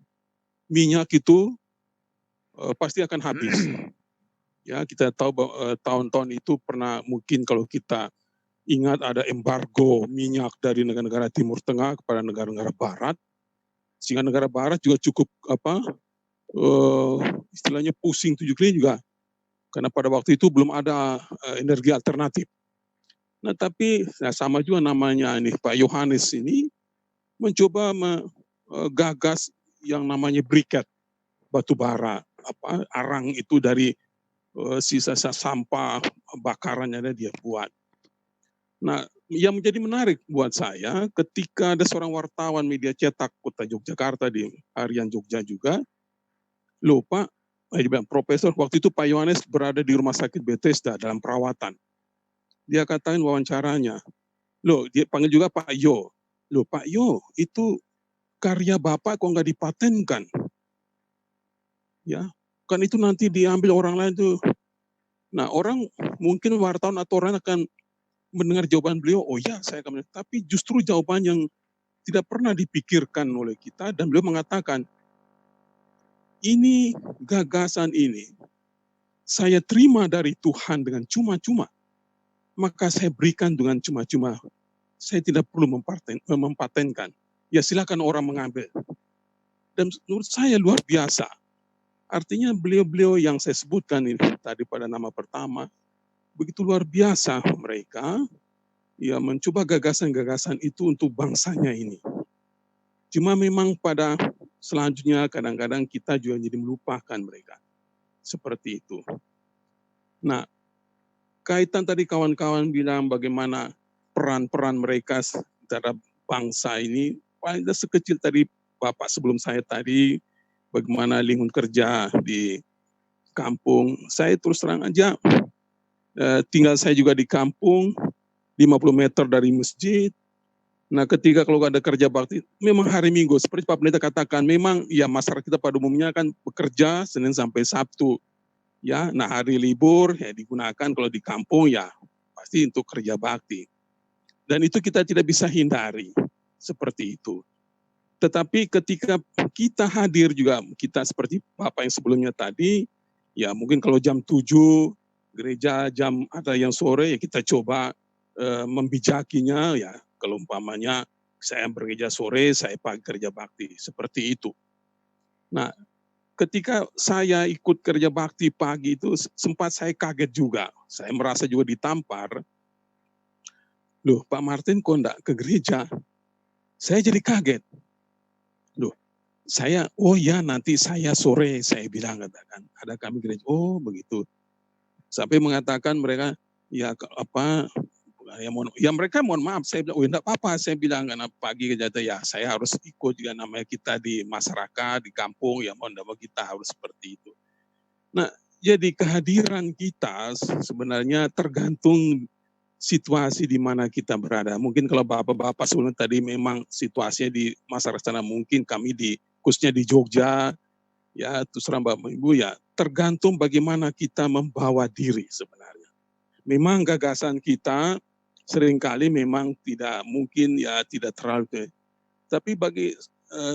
minyak itu pasti akan habis. Ya, kita tahu bahwa tahun-tahun itu pernah mungkin kalau kita ingat ada embargo minyak dari negara-negara Timur Tengah kepada negara-negara Barat, sehingga negara Barat juga cukup istilahnya pusing tujuh kali juga. Karena pada waktu itu belum ada energi alternatif. Nah tapi sama juga namanya ini Pak Yohanes ini mencoba gagas yang namanya briket batu bara, arang itu dari sisa-sisa sampah bakarannya dia buat. Nah, yang menjadi menarik buat saya ketika ada seorang wartawan media cetak Kota Yogyakarta di Harian Jogja juga, loh Pak, dia bilang, Profesor, waktu itu Pak Yohanes berada di rumah sakit Bethesda dalam perawatan. Dia katakan wawancaranya, loh dia panggil juga Pak Yo, loh Pak Yo, itu karya Bapak kok nggak dipatenkan? Ya, kan itu nanti diambil orang lain tuh. Nah, orang mungkin wartawan atau orang akan mendengar jawaban beliau, oh ya saya akan, tapi justru jawaban yang tidak pernah dipikirkan oleh kita, dan beliau mengatakan, ini gagasan ini saya terima dari Tuhan dengan cuma-cuma, maka saya berikan dengan cuma-cuma. Saya tidak perlu mempatenkan. Ya silakan orang mengambil. Dan menurut saya luar biasa. Artinya beliau-beliau yang saya sebutkan ini tadi pada nama pertama, begitu luar biasa mereka ya mencoba gagasan-gagasan itu untuk bangsanya ini. Cuma memang pada selanjutnya kadang-kadang kita juga jadi melupakan mereka. Seperti itu. Nah, kaitan tadi kawan-kawan bilang bagaimana peran-peran mereka terhadap bangsa ini, paling tidak sekecil tadi Bapak sebelum saya tadi, bagaimana lingkungan kerja di kampung. Saya terus terang aja, tinggal saya juga di kampung, 50 meter dari masjid. Nah ketika kalau ada kerja bakti, memang hari Minggu, seperti Pak Pendeta katakan, memang ya masyarakat kita pada umumnya kan bekerja Senin sampai Sabtu. Ya, nah hari libur ya digunakan kalau di kampung ya pasti untuk kerja bakti. Dan itu kita tidak bisa hindari, seperti itu. Tetapi ketika kita hadir juga, kita seperti Bapak yang sebelumnya tadi, ya mungkin kalau jam 7, gereja jam ada yang sore, ya kita coba membijakinya, ya kalau umpamanya saya bekerja sore, saya pagi kerja bakti, seperti itu. Nah, ketika saya ikut kerja bakti pagi itu, sempat saya kaget juga, saya merasa juga ditampar, loh Pak Martin kok enggak ke gereja? Saya jadi kaget. Loh, saya, oh ya nanti saya sore, saya bilang katakan, ada kami gereja, oh begitu. Sampai mengatakan mereka, ya apa, ya mereka mohon maaf, saya bilang, oh enggak apa-apa, saya bilang, karena pagi kerja, ya saya harus ikut juga namanya kita di masyarakat, di kampung, ya mohon maaf kita harus seperti itu. Nah, jadi kehadiran kita sebenarnya tergantung situasi di mana kita berada. Mungkin kalau Bapak-Bapak sebelum tadi memang situasinya di masyarakat sana, mungkin kami khususnya di Jogja, ya terus terang Bapak Ibu ya, tergantung bagaimana kita membawa diri sebenarnya. Memang gagasan kita seringkali memang tidak mungkin ya tidak terlalu, tapi bagi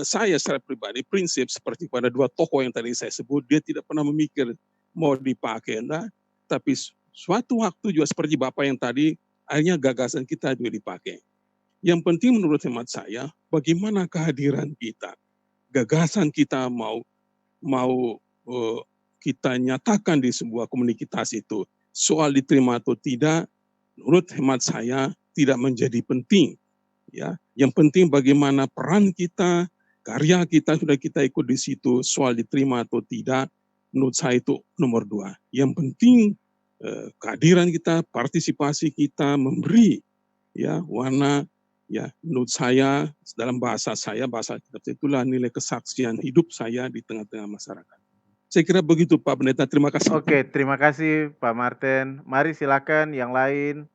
saya secara pribadi prinsip seperti pada dua tokoh yang tadi saya sebut, dia tidak pernah memikir mau dipakai enggak, tapi suatu waktu juga seperti Bapak yang tadi, akhirnya gagasan kita juga dipakai. Yang penting menurut hemat saya, bagaimana kehadiran kita, gagasan kita mau kita nyatakan di sebuah komunitas itu, soal diterima atau tidak, menurut hemat saya tidak menjadi penting. Ya, yang penting bagaimana peran kita, karya kita sudah kita ikut di situ, soal diterima atau tidak, menurut saya itu nomor 2. Yang penting kehadiran kita, partisipasi kita, memberi ya warna, ya menurut saya dalam bahasa saya, bahasa itulah nilai kesaksian hidup saya di tengah-tengah masyarakat. Saya kira begitu Pak Pendeta, terima kasih. Oke, terima kasih Pak Martin. Mari silakan yang lain.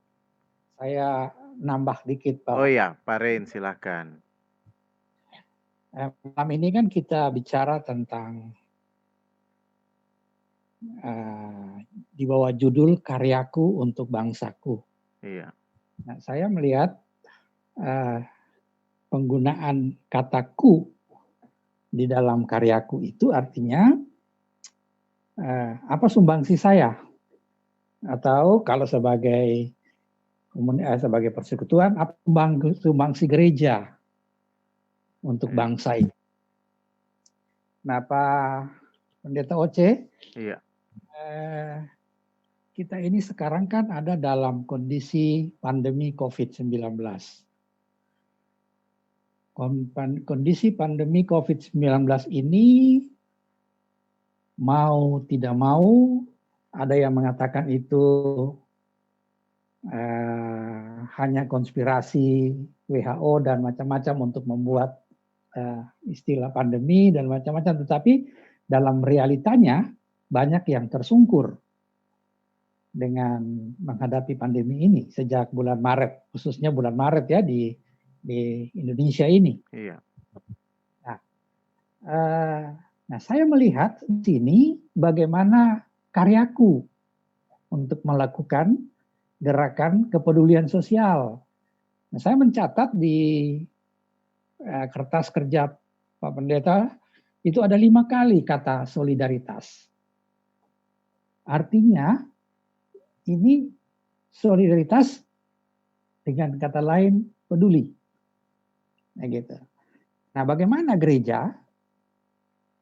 Saya nambah dikit Pak. Oh ya, Pak Rein silakan. Malam ini kan kita bicara tentang di bawah judul karyaku untuk bangsaku. Iya. Nah, saya melihat penggunaan kata ku di dalam karyaku itu artinya apa sumbangsi saya, atau kalau sebagai persekutuan apa sumbangsi gereja untuk bangsa ini. Nah, Pak Pendeta Oce, iya. Kita ini sekarang kan ada dalam kondisi pandemi COVID-19. Kondisi pandemi COVID-19 ini mau tidak mau Ada yang mengatakan itu hanya konspirasi WHO dan macam-macam untuk membuat istilah pandemi dan macam-macam. Tetapi dalam realitanya banyak yang tersungkur dengan menghadapi pandemi ini sejak bulan Maret, khususnya bulan Maret ya di Indonesia ini. Iya. Nah, saya melihat di sini bagaimana karyaku untuk melakukan gerakan kepedulian sosial. Nah, saya mencatat di kertas kerja Pak Pendeta itu ada 5 kali kata solidaritas. Artinya ini solidaritas dengan kata lain peduli. Nah, gitu. Nah, bagaimana gereja?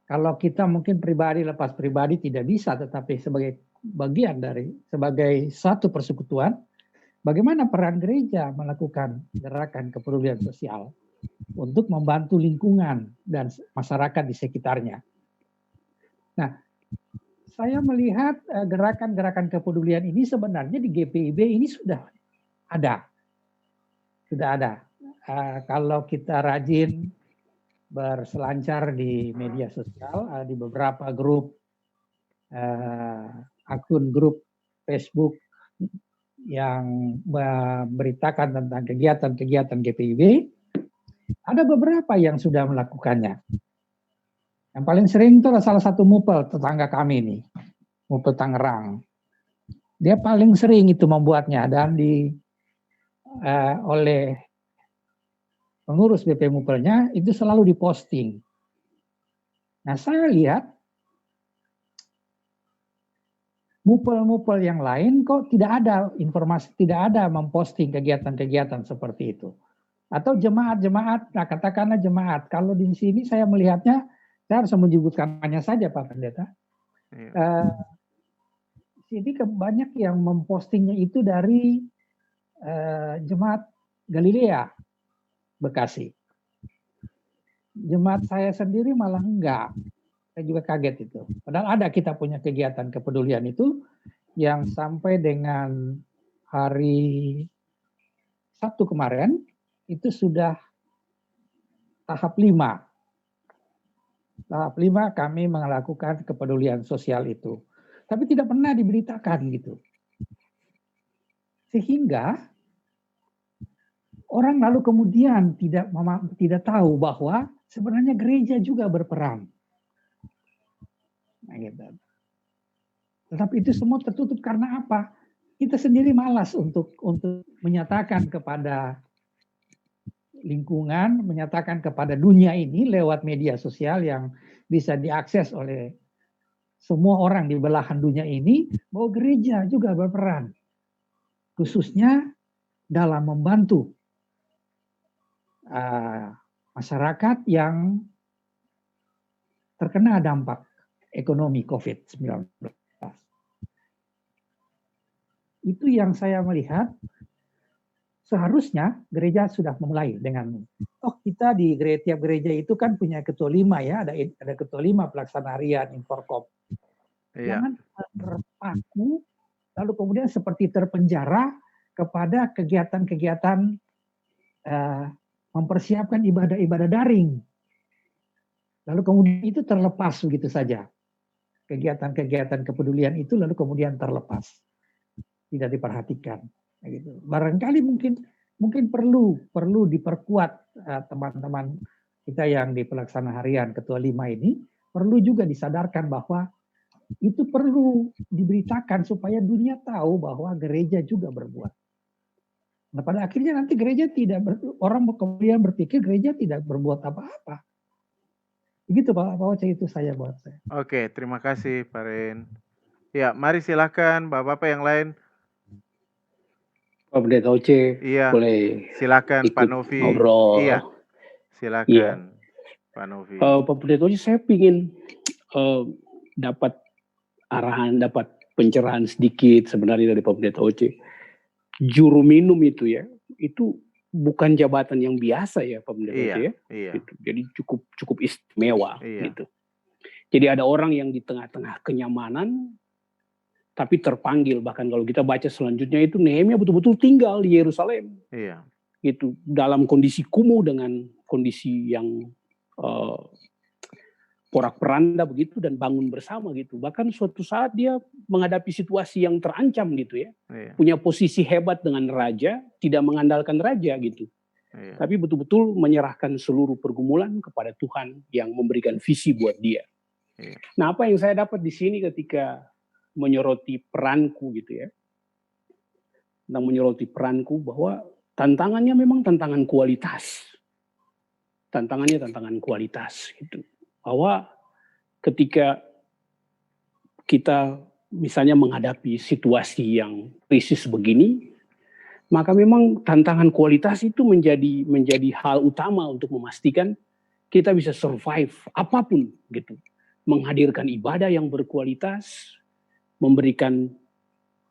Kalau kita mungkin pribadi lepas pribadi tidak bisa, tetapi sebagai bagian dari sebagai satu persekutuan, bagaimana peran gereja melakukan gerakan kepedulian sosial untuk membantu lingkungan dan masyarakat di sekitarnya. Nah, saya melihat gerakan-gerakan kepedulian ini sebenarnya di GPIB ini sudah ada. Kalau kita rajin berselancar di media sosial, di beberapa grup, akun grup Facebook yang memberitakan tentang kegiatan-kegiatan GPIB, ada beberapa yang sudah melakukannya. Yang paling sering itu adalah salah satu mupel tetangga kami ini, mupel Tangerang. Dia paling sering itu membuatnya dan oleh pengurus BP Mupelnya itu selalu diposting. Nah, saya lihat mupel-mupel yang lain kok tidak ada informasi, tidak ada memposting kegiatan-kegiatan seperti itu. Atau jemaat-jemaat, nah katakanlah jemaat. Kalau di sini saya melihatnya, saya harus menyebutkan namanya saja Pak Pendeta. Sini banyak yang mempostingnya itu dari jemaat Galilea Bekasi. Jemaat saya sendiri malah enggak. Saya juga kaget itu. Padahal ada kita punya kegiatan kepedulian itu yang sampai dengan hari Sabtu kemarin itu sudah tahap 5. Tahap 5 kami melakukan kepedulian sosial itu. Tapi tidak pernah diberitakan gitu. Sehingga orang lalu kemudian tidak tahu bahwa sebenarnya gereja juga berperan. Nah, gitu. Tetapi itu semua tertutup karena apa? Kita sendiri malas untuk menyatakan kepada lingkungan, menyatakan kepada dunia ini lewat media sosial yang bisa diakses oleh semua orang di belahan dunia ini, bahwa gereja juga berperan. Khususnya dalam membantu masyarakat yang terkena dampak ekonomi COVID-19. Itu yang saya melihat seharusnya gereja sudah memulai dengan kita di tiap gereja itu kan punya ketua 5 ya, ada ketua 5 pelaksana harian Inforkop. Iya. Jangan terpaku lalu kemudian seperti terpenjara kepada kegiatan-kegiatan mempersiapkan ibadah-ibadah daring. Lalu kemudian itu terlepas begitu saja. Kegiatan-kegiatan kepedulian itu lalu kemudian terlepas. Tidak diperhatikan. Gitu. Barangkali mungkin perlu diperkuat teman-teman kita yang di pelaksana harian ketua 5 ini, perlu juga disadarkan bahwa itu perlu diberitakan supaya dunia tahu bahwa gereja juga berbuat. Nah, pada akhirnya nanti gereja orang kemudian berpikir gereja tidak berbuat apa-apa. Begitu Pak Oce, itu saya buat saya. Oke, terima kasih Pak Ren. Ya, mari silakan Bapak-Bapak yang lain. Pak Pendeta Oce, Iya, boleh silakan Pak ikut Novi. ngobrol. Iya, silakan Iya. Pak Novi. Pak Pendeta Oce, saya ingin dapat arahan, dapat pencerahan sedikit sebenarnya dari Pak Pendeta Oce. Juru minum itu ya, itu bukan jabatan yang biasa ya Pak Pendeta Oce ya. Iya. Gitu. Jadi cukup istimewa Iya. gitu. Jadi ada orang yang di tengah-tengah kenyamanan, tapi terpanggil. Bahkan kalau kita baca selanjutnya itu Nehemia betul-betul tinggal di Yerusalem. Iya. Gitu, dalam kondisi kumuh dengan kondisi yang porak-poranda begitu dan bangun bersama gitu. Bahkan suatu saat dia menghadapi situasi yang terancam gitu ya. Iya. Punya posisi hebat dengan raja, tidak mengandalkan raja gitu. Iya. Tapi betul-betul menyerahkan seluruh pergumulan kepada Tuhan yang memberikan visi buat dia. Iya. Nah, apa yang saya dapat di sini ketika menyoroti peranku gitu ya. Tentang menyoroti peranku bahwa tantangannya memang tantangan kualitas. Tantangannya tantangan kualitas gitu. Bahwa ketika kita misalnya menghadapi situasi yang krisis begini, maka memang tantangan kualitas itu menjadi hal utama untuk memastikan kita bisa survive apapun gitu. Menghadirkan ibadah yang berkualitas, memberikan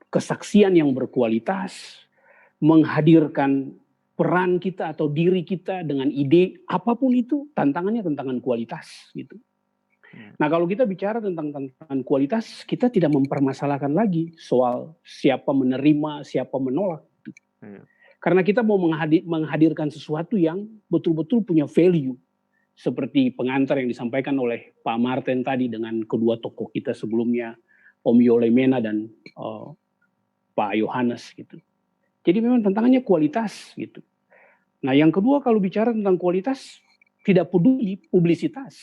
kesaksian yang berkualitas, menghadirkan peran kita atau diri kita dengan ide apapun itu, tantangannya tantangan kualitas gitu. Nah, kalau kita bicara tentang tantangan kualitas, kita tidak mempermasalahkan lagi soal siapa menerima, siapa menolak. Gitu. Karena kita mau menghadirkan sesuatu yang betul-betul punya value. Seperti pengantar yang disampaikan oleh Pak Martin tadi dengan kedua tokoh kita sebelumnya, Om Yolemena dan Pak Yohanes gitu. Jadi memang tantangannya kualitas gitu. Nah, yang kedua kalau bicara tentang kualitas, tidak peduli publisitas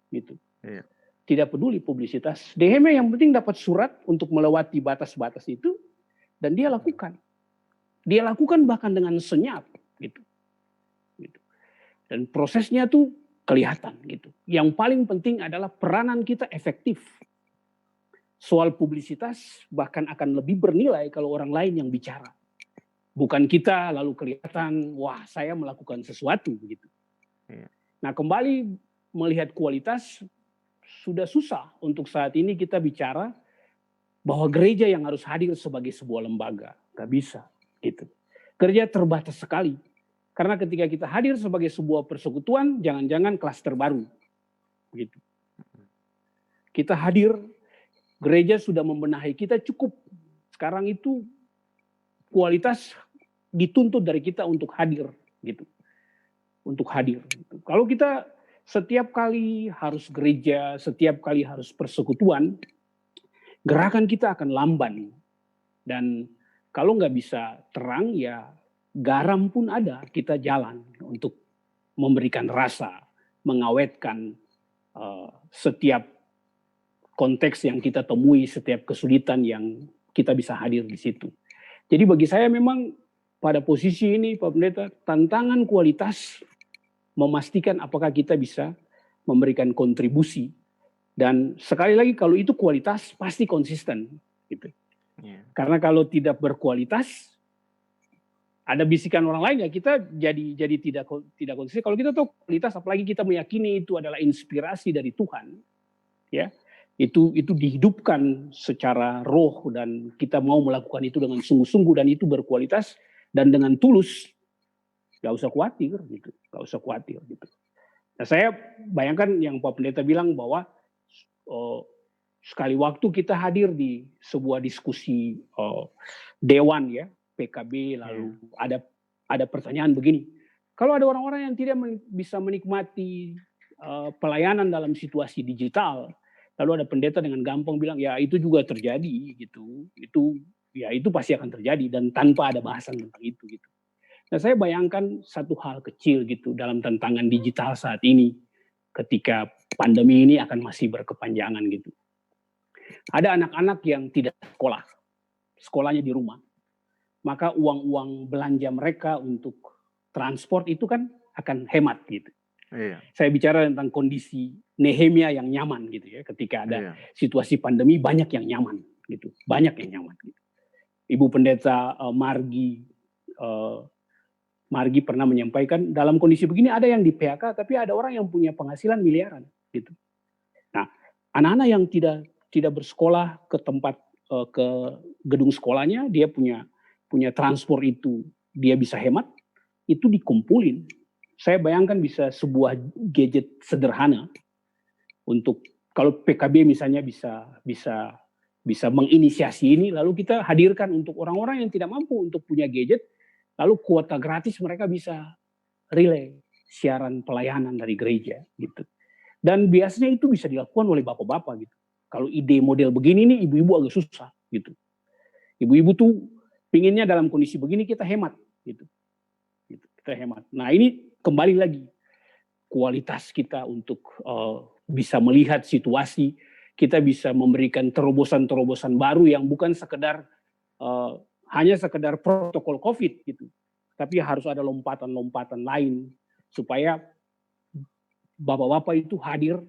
gitu. Iya. Tidak peduli publisitas. Nehemia yang penting dapat surat untuk melewati batas-batas itu dan dia lakukan. Dia lakukan bahkan dengan senyap gitu. Dan prosesnya tuh kelihatan gitu. Yang paling penting adalah peranan kita efektif. Soal publisitas bahkan akan lebih bernilai kalau orang lain yang bicara. Bukan kita lalu kelihatan, wah saya melakukan sesuatu begitu. Nah, kembali melihat kualitas, sudah susah untuk saat ini kita bicara bahwa gereja yang harus hadir sebagai sebuah lembaga. Gak bisa gitu. Gereja terbatas sekali. Karena ketika kita hadir sebagai sebuah persekutuan, jangan-jangan klaster baru. Begitu. Kita hadir, gereja sudah membenahi kita cukup. Sekarang itu kualitas dituntut dari kita untuk hadir gitu. Untuk hadir. Gitu. Kalau kita setiap kali harus gereja, setiap kali harus persekutuan, gerakan kita akan lamban. Dan kalau nggak bisa terang, ya garam pun ada, kita jalan untuk memberikan rasa, mengawetkan setiap konteks yang kita temui, setiap kesulitan yang kita bisa hadir di situ. Jadi bagi saya memang pada posisi ini Pak Pendeta, tantangan kualitas memastikan apakah kita bisa memberikan kontribusi. Dan sekali lagi kalau itu kualitas pasti konsisten. Gitu. Karena kalau tidak berkualitas, ada bisikan orang lain ya kita jadi tidak konsisten. Kalau kita tahu kualitas, apalagi kita meyakini itu adalah inspirasi dari Tuhan, ya itu dihidupkan secara roh dan kita mau melakukan itu dengan sungguh-sungguh dan itu berkualitas dan dengan tulus, gak usah khawatir gitu, gak usah khawatir gitu. Nah, saya bayangkan yang Pak Pendeta bilang bahwa sekali waktu kita hadir di sebuah diskusi dewan ya PKB lalu ada pertanyaan begini, kalau ada orang-orang yang tidak bisa menikmati pelayanan dalam situasi digital, lalu ada pendeta dengan gampang bilang ya itu juga terjadi gitu, itu pasti akan terjadi dan tanpa ada bahasan tentang itu gitu. Nah, saya bayangkan satu hal kecil gitu dalam tantangan digital saat ini ketika pandemi ini akan masih berkepanjangan gitu. Ada anak-anak yang tidak sekolah, sekolahnya di rumah. Maka uang-uang belanja mereka untuk transport itu kan akan hemat gitu. Iya. Saya bicara tentang kondisi Nehemia yang nyaman gitu ya. Ketika ada situasi pandemi banyak yang nyaman gitu, banyak yang nyaman. Gitu. Ibu Pendeta Margi pernah menyampaikan dalam kondisi begini ada yang di PHK tapi ada orang yang punya penghasilan miliaran gitu. Nah, anak-anak yang tidak bersekolah ke tempat ke gedung sekolahnya, dia punya transport itu dia bisa hemat, itu dikumpulin. Saya bayangkan bisa sebuah gadget sederhana untuk kalau PKB misalnya bisa bisa menginisiasi ini, lalu kita hadirkan untuk orang-orang yang tidak mampu untuk punya gadget, lalu kuota gratis mereka bisa relay siaran pelayanan dari gereja gitu. Dan biasanya itu bisa dilakukan oleh bapak-bapak gitu. Kalau ide model begini nih ibu-ibu agak susah gitu. Ibu-ibu tuh pinginnya dalam kondisi begini kita hemat gitu. Kita hemat. Nah ini kembali lagi kualitas kita untuk bisa melihat situasi, kita bisa memberikan terobosan-terobosan baru yang bukan sekedar hanya sekedar protokol COVID gitu, tapi harus ada lompatan-lompatan lain supaya bapak-bapak itu hadir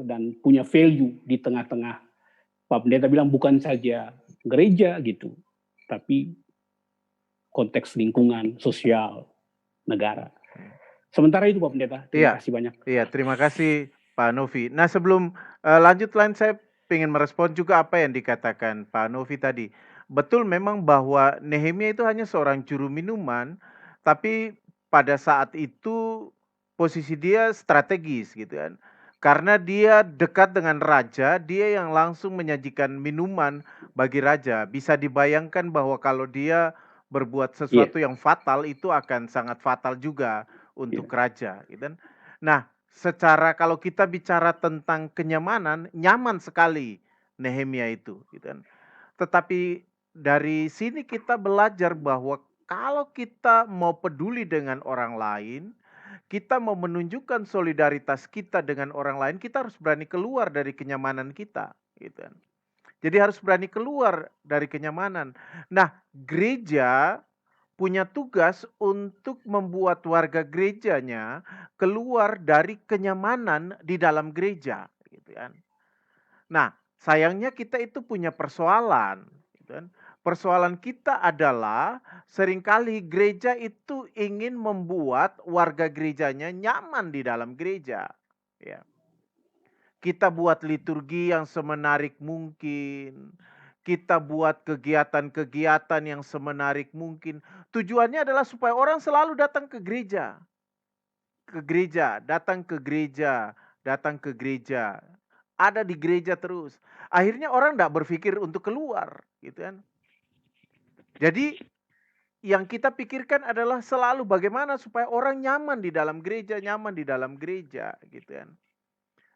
dan punya value di tengah-tengah. Pak Pendeta bilang bukan saja gereja gitu, tapi konteks lingkungan, sosial, negara. Sementara itu Pak Pendeta, terima kasih banyak. Iya, terima kasih Pak Novi. Nah sebelum lanjut saya ingin merespon juga apa yang dikatakan Pak Novi tadi. Betul memang bahwa Nehemia itu hanya seorang juru minuman, tapi pada saat itu posisi dia strategis gitu kan. Karena dia dekat dengan raja, dia yang langsung menyajikan minuman bagi raja. Bisa dibayangkan bahwa kalau dia berbuat sesuatu yang fatal itu akan sangat fatal juga untuk raja gitu kan. Nah, secara kalau kita bicara tentang kenyamanan, nyaman sekali Nehemia itu gitu kan. Tetapi dari sini kita belajar bahwa kalau kita mau peduli dengan orang lain, kita mau menunjukkan solidaritas kita dengan orang lain, kita harus berani keluar dari kenyamanan kita gitu kan. Jadi harus berani keluar dari kenyamanan. Nah, gereja punya tugas untuk membuat warga gerejanya keluar dari kenyamanan di dalam gereja gitu kan. Nah, sayangnya kita itu punya persoalan gitu kan. Persoalan kita adalah seringkali gereja itu ingin membuat warga gerejanya nyaman di dalam gereja. Ya. Kita buat liturgi yang semenarik mungkin. Kita buat kegiatan-kegiatan yang semenarik mungkin. Tujuannya adalah supaya orang selalu datang ke gereja. Ke gereja, datang ke gereja, datang ke gereja. Ada di gereja terus. Akhirnya orang tidak berpikir untuk keluar, gitu kan. Jadi yang kita pikirkan adalah selalu bagaimana supaya orang nyaman di dalam gereja, nyaman di dalam gereja, gitu kan.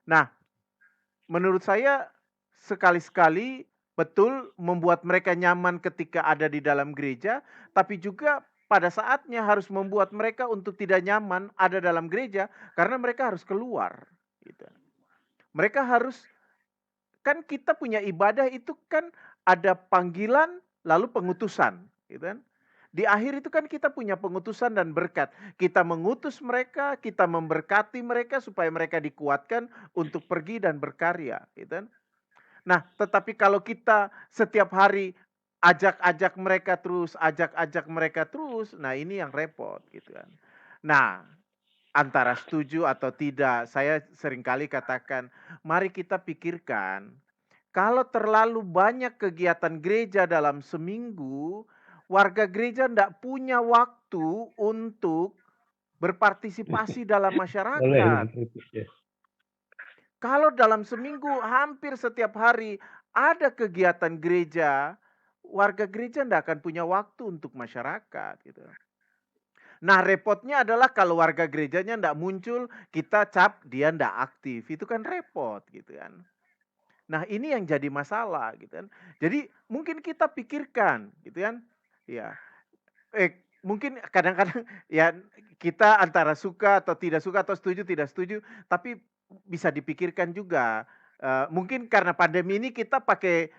Nah, menurut saya sekali-sekali betul membuat mereka nyaman ketika ada di dalam gereja, tapi juga pada saatnya harus membuat mereka untuk tidak nyaman ada dalam gereja karena mereka harus keluar, gitu. Mereka harus, kan kita punya ibadah itu kan ada panggilan lalu pengutusan, gitu kan. Di akhir itu kan kita punya pengutusan dan berkat. Kita mengutus mereka, kita memberkati mereka supaya mereka dikuatkan untuk pergi dan berkarya, gitu kan. Nah, tetapi kalau kita setiap hari ajak-ajak mereka terus, nah ini yang repot gitu kan. Nah, antara setuju atau tidak, saya seringkali katakan, mari kita pikirkan, kalau terlalu banyak kegiatan gereja dalam seminggu, warga gereja tidak punya waktu untuk berpartisipasi dalam masyarakat. Kalau dalam seminggu hampir setiap hari ada kegiatan gereja, warga gereja tidak akan punya waktu untuk masyarakat. Gitu. Nah repotnya adalah kalau warga gerejanya tidak muncul, kita cap dia tidak aktif. Itu kan repot gitu kan. Nah ini yang jadi masalah gitu kan. Jadi mungkin kita pikirkan gitu kan. Ya, mungkin kadang-kadang ya kita antara suka atau tidak suka atau setuju tidak setuju, tapi bisa dipikirkan juga. Mungkin karena pandemi ini kita pakai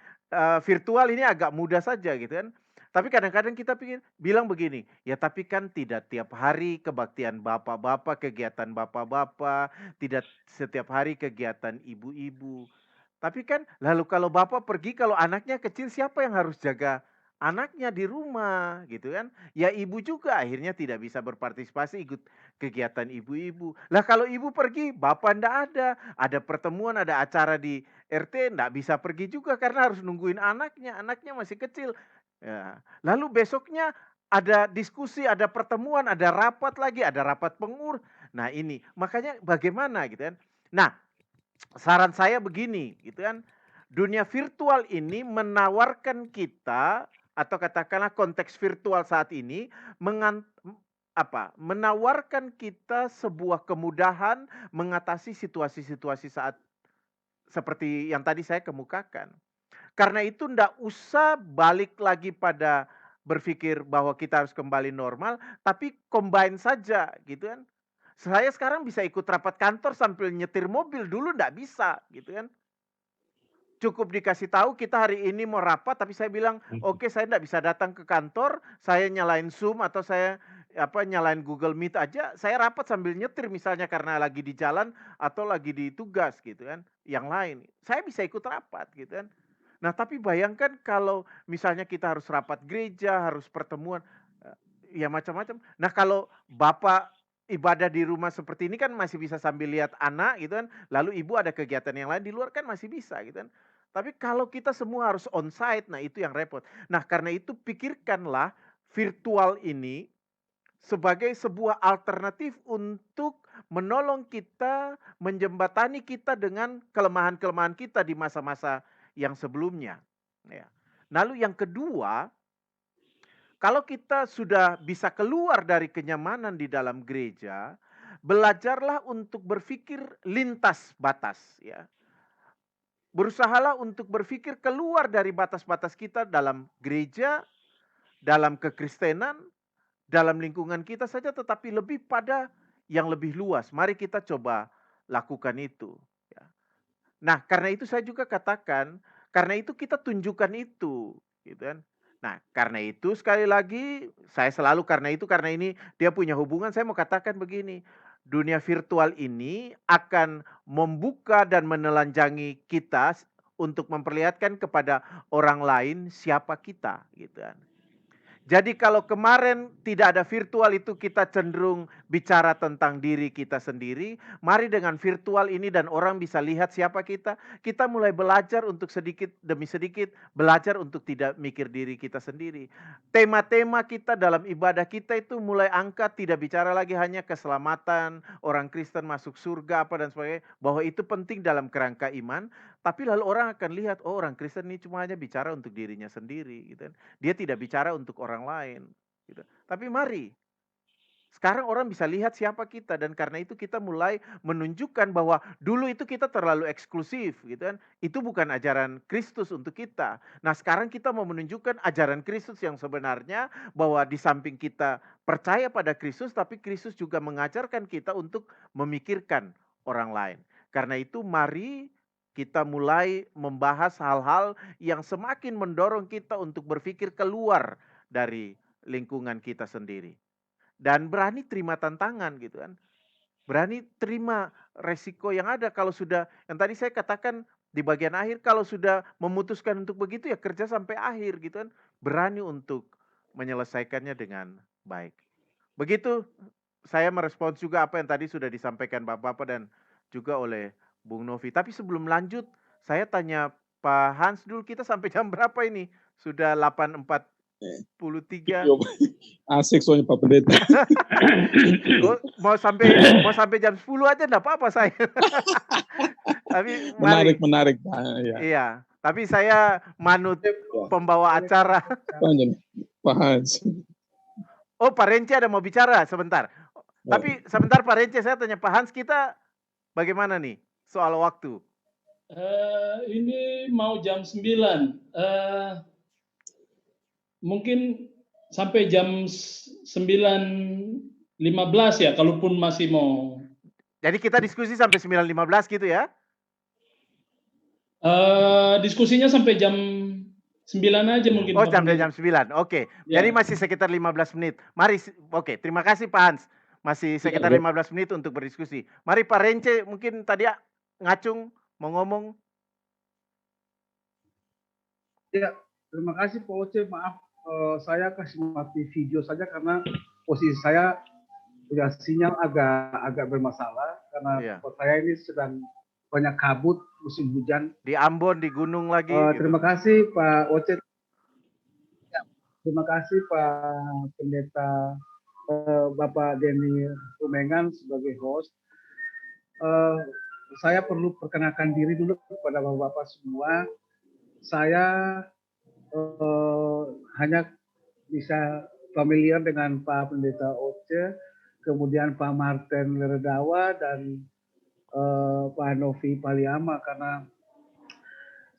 virtual ini agak mudah saja gitu kan. Tapi kadang-kadang kita bilang begini, ya tapi kan tidak tiap hari kebaktian bapak-bapak, kegiatan bapak-bapak, tidak setiap hari kegiatan ibu-ibu. Tapi kan lalu kalau bapak pergi, kalau anaknya kecil siapa yang harus jaga anaknya di rumah gitu kan. Ya ibu juga akhirnya tidak bisa berpartisipasi ikut kegiatan ibu-ibu. Lah kalau ibu pergi, bapak ndak ada pertemuan, ada acara di RT ndak bisa pergi juga karena harus nungguin anaknya masih kecil. Ya. Lalu besoknya ada diskusi, ada pertemuan, ada rapat lagi, ada rapat pengurus. Nah ini makanya bagaimana gitu kan. Nah saran saya begini gitu kan. dunia virtual ini menawarkan kita, atau katakanlah konteks virtual saat ini menawarkan kita sebuah kemudahan mengatasi situasi-situasi saat seperti yang tadi saya kemukakan. Karena itu ndak usah balik lagi pada berpikir bahwa kita harus kembali normal, tapi combine saja gitu kan. Saya sekarang bisa ikut rapat kantor sambil nyetir mobil, dulu ndak bisa gitu kan. Cukup dikasih tahu kita hari ini mau rapat, tapi saya bilang oke, saya ndak bisa datang ke kantor, saya nyalain Zoom atau saya nyalain Google Meet aja, saya rapat sambil nyetir misalnya karena lagi di jalan atau lagi di tugas gitu kan. Yang lain, saya bisa ikut rapat gitu kan. Nah, tapi bayangkan kalau misalnya kita harus rapat gereja, harus pertemuan, ya macam-macam. Nah, kalau Bapak ibadah di rumah seperti ini kan masih bisa sambil lihat anak gitu kan, lalu ibu ada kegiatan yang lain di luar kan masih bisa gitu kan. Tapi kalau kita semua harus onsite, nah itu yang repot. Nah, karena itu pikirkanlah virtual ini sebagai sebuah alternatif untuk menolong kita, menjembatani kita dengan kelemahan-kelemahan kita di masa-masa yang sebelumnya. Ya. Lalu yang kedua, kalau kita sudah bisa keluar dari kenyamanan di dalam gereja, belajarlah untuk berpikir lintas batas. Ya. Berusahalah untuk berpikir keluar dari batas-batas kita dalam gereja, dalam kekristenan, dalam lingkungan kita saja, tetapi lebih pada yang lebih luas. Mari kita coba lakukan itu. Ya. Nah, karena itu saya juga katakan, karena itu kita tunjukkan itu, gitu kan. Nah, karena itu sekali lagi saya selalu karena ini dia punya hubungan, saya mau katakan begini, dunia virtual ini akan membuka dan menelanjangi kita untuk memperlihatkan kepada orang lain siapa kita, gitu kan. Jadi kalau kemarin tidak ada virtual itu kita cenderung bicara tentang diri kita sendiri. Mari dengan virtual ini dan orang bisa lihat siapa kita. Kita mulai belajar untuk sedikit demi sedikit. Belajar untuk tidak mikir diri kita sendiri. Tema-tema kita dalam ibadah kita itu mulai angkat. Tidak bicara lagi hanya keselamatan. Orang Kristen masuk surga apa dan sebagainya. Bahwa itu penting dalam kerangka iman. Tapi lalu orang akan lihat, oh orang Kristen ini cuma hanya bicara untuk dirinya sendiri. Gitu. Dia tidak bicara untuk orang lain. Gitu. Tapi mari, sekarang orang bisa lihat siapa kita. Dan karena itu kita mulai menunjukkan bahwa dulu itu kita terlalu eksklusif. Gitu kan. Itu bukan ajaran Kristus untuk kita. Nah sekarang kita mau menunjukkan ajaran Kristus yang sebenarnya. Bahwa di samping kita percaya pada Kristus, tapi Kristus juga mengajarkan kita untuk memikirkan orang lain. Karena itu mari kita mulai membahas hal-hal yang semakin mendorong kita untuk berpikir keluar dari lingkungan kita sendiri. Dan berani terima tantangan gitu kan. Berani terima resiko yang ada kalau sudah, yang tadi saya katakan di bagian akhir, kalau sudah memutuskan untuk begitu ya kerja sampai akhir gitu kan. Berani untuk menyelesaikannya dengan baik. Begitu saya merespons juga apa yang tadi sudah disampaikan Bapak-Bapak dan juga oleh Bung Novi. Tapi sebelum lanjut, saya tanya Pak Hans dulu, kita sampai jam berapa ini? Sudah 8.43. Asik soalnya Pak Pendeta. mau sampai jam 10 aja enggak apa-apa saya. Tapi menarik. Ya. Iya, tapi saya manut pembawa acara. Pak Hans. Oh, Pak Rence ada mau bicara sebentar. Tapi sebentar Pak Rence, saya tanya Pak Hans, kita bagaimana nih soal waktu? Ini mau jam 9. Mungkin sampai jam 9.15 ya, kalaupun masih mau. Jadi kita diskusi sampai 9.15 gitu ya? Diskusinya sampai jam 9 aja mungkin. Oh, sampai jam 9. Oke. Ya. Jadi masih sekitar 15 menit. Mari, oke. Terima kasih Pak Hans. Masih sekitar 15 menit untuk berdiskusi. Mari Pak Rence, mungkin tadi ngacung mau ngomong. Ya, terima kasih Pak Oce. Maaf, saya kasih mati video saja karena posisi saya punya sinyal agak bermasalah karena saya ini sedang banyak kabut musim hujan. Di Ambon, di gunung lagi. Terima kasih Pak Oce. Ya, terima kasih Pak Pendeta Bapak Denny Rumengan sebagai host. Saya perlu perkenalkan diri dulu kepada Bapak-Bapak semua. saya hanya bisa familiar dengan Pak Pendeta Oce, kemudian Pak Martin Leredawa dan Pak Novi Paliama, karena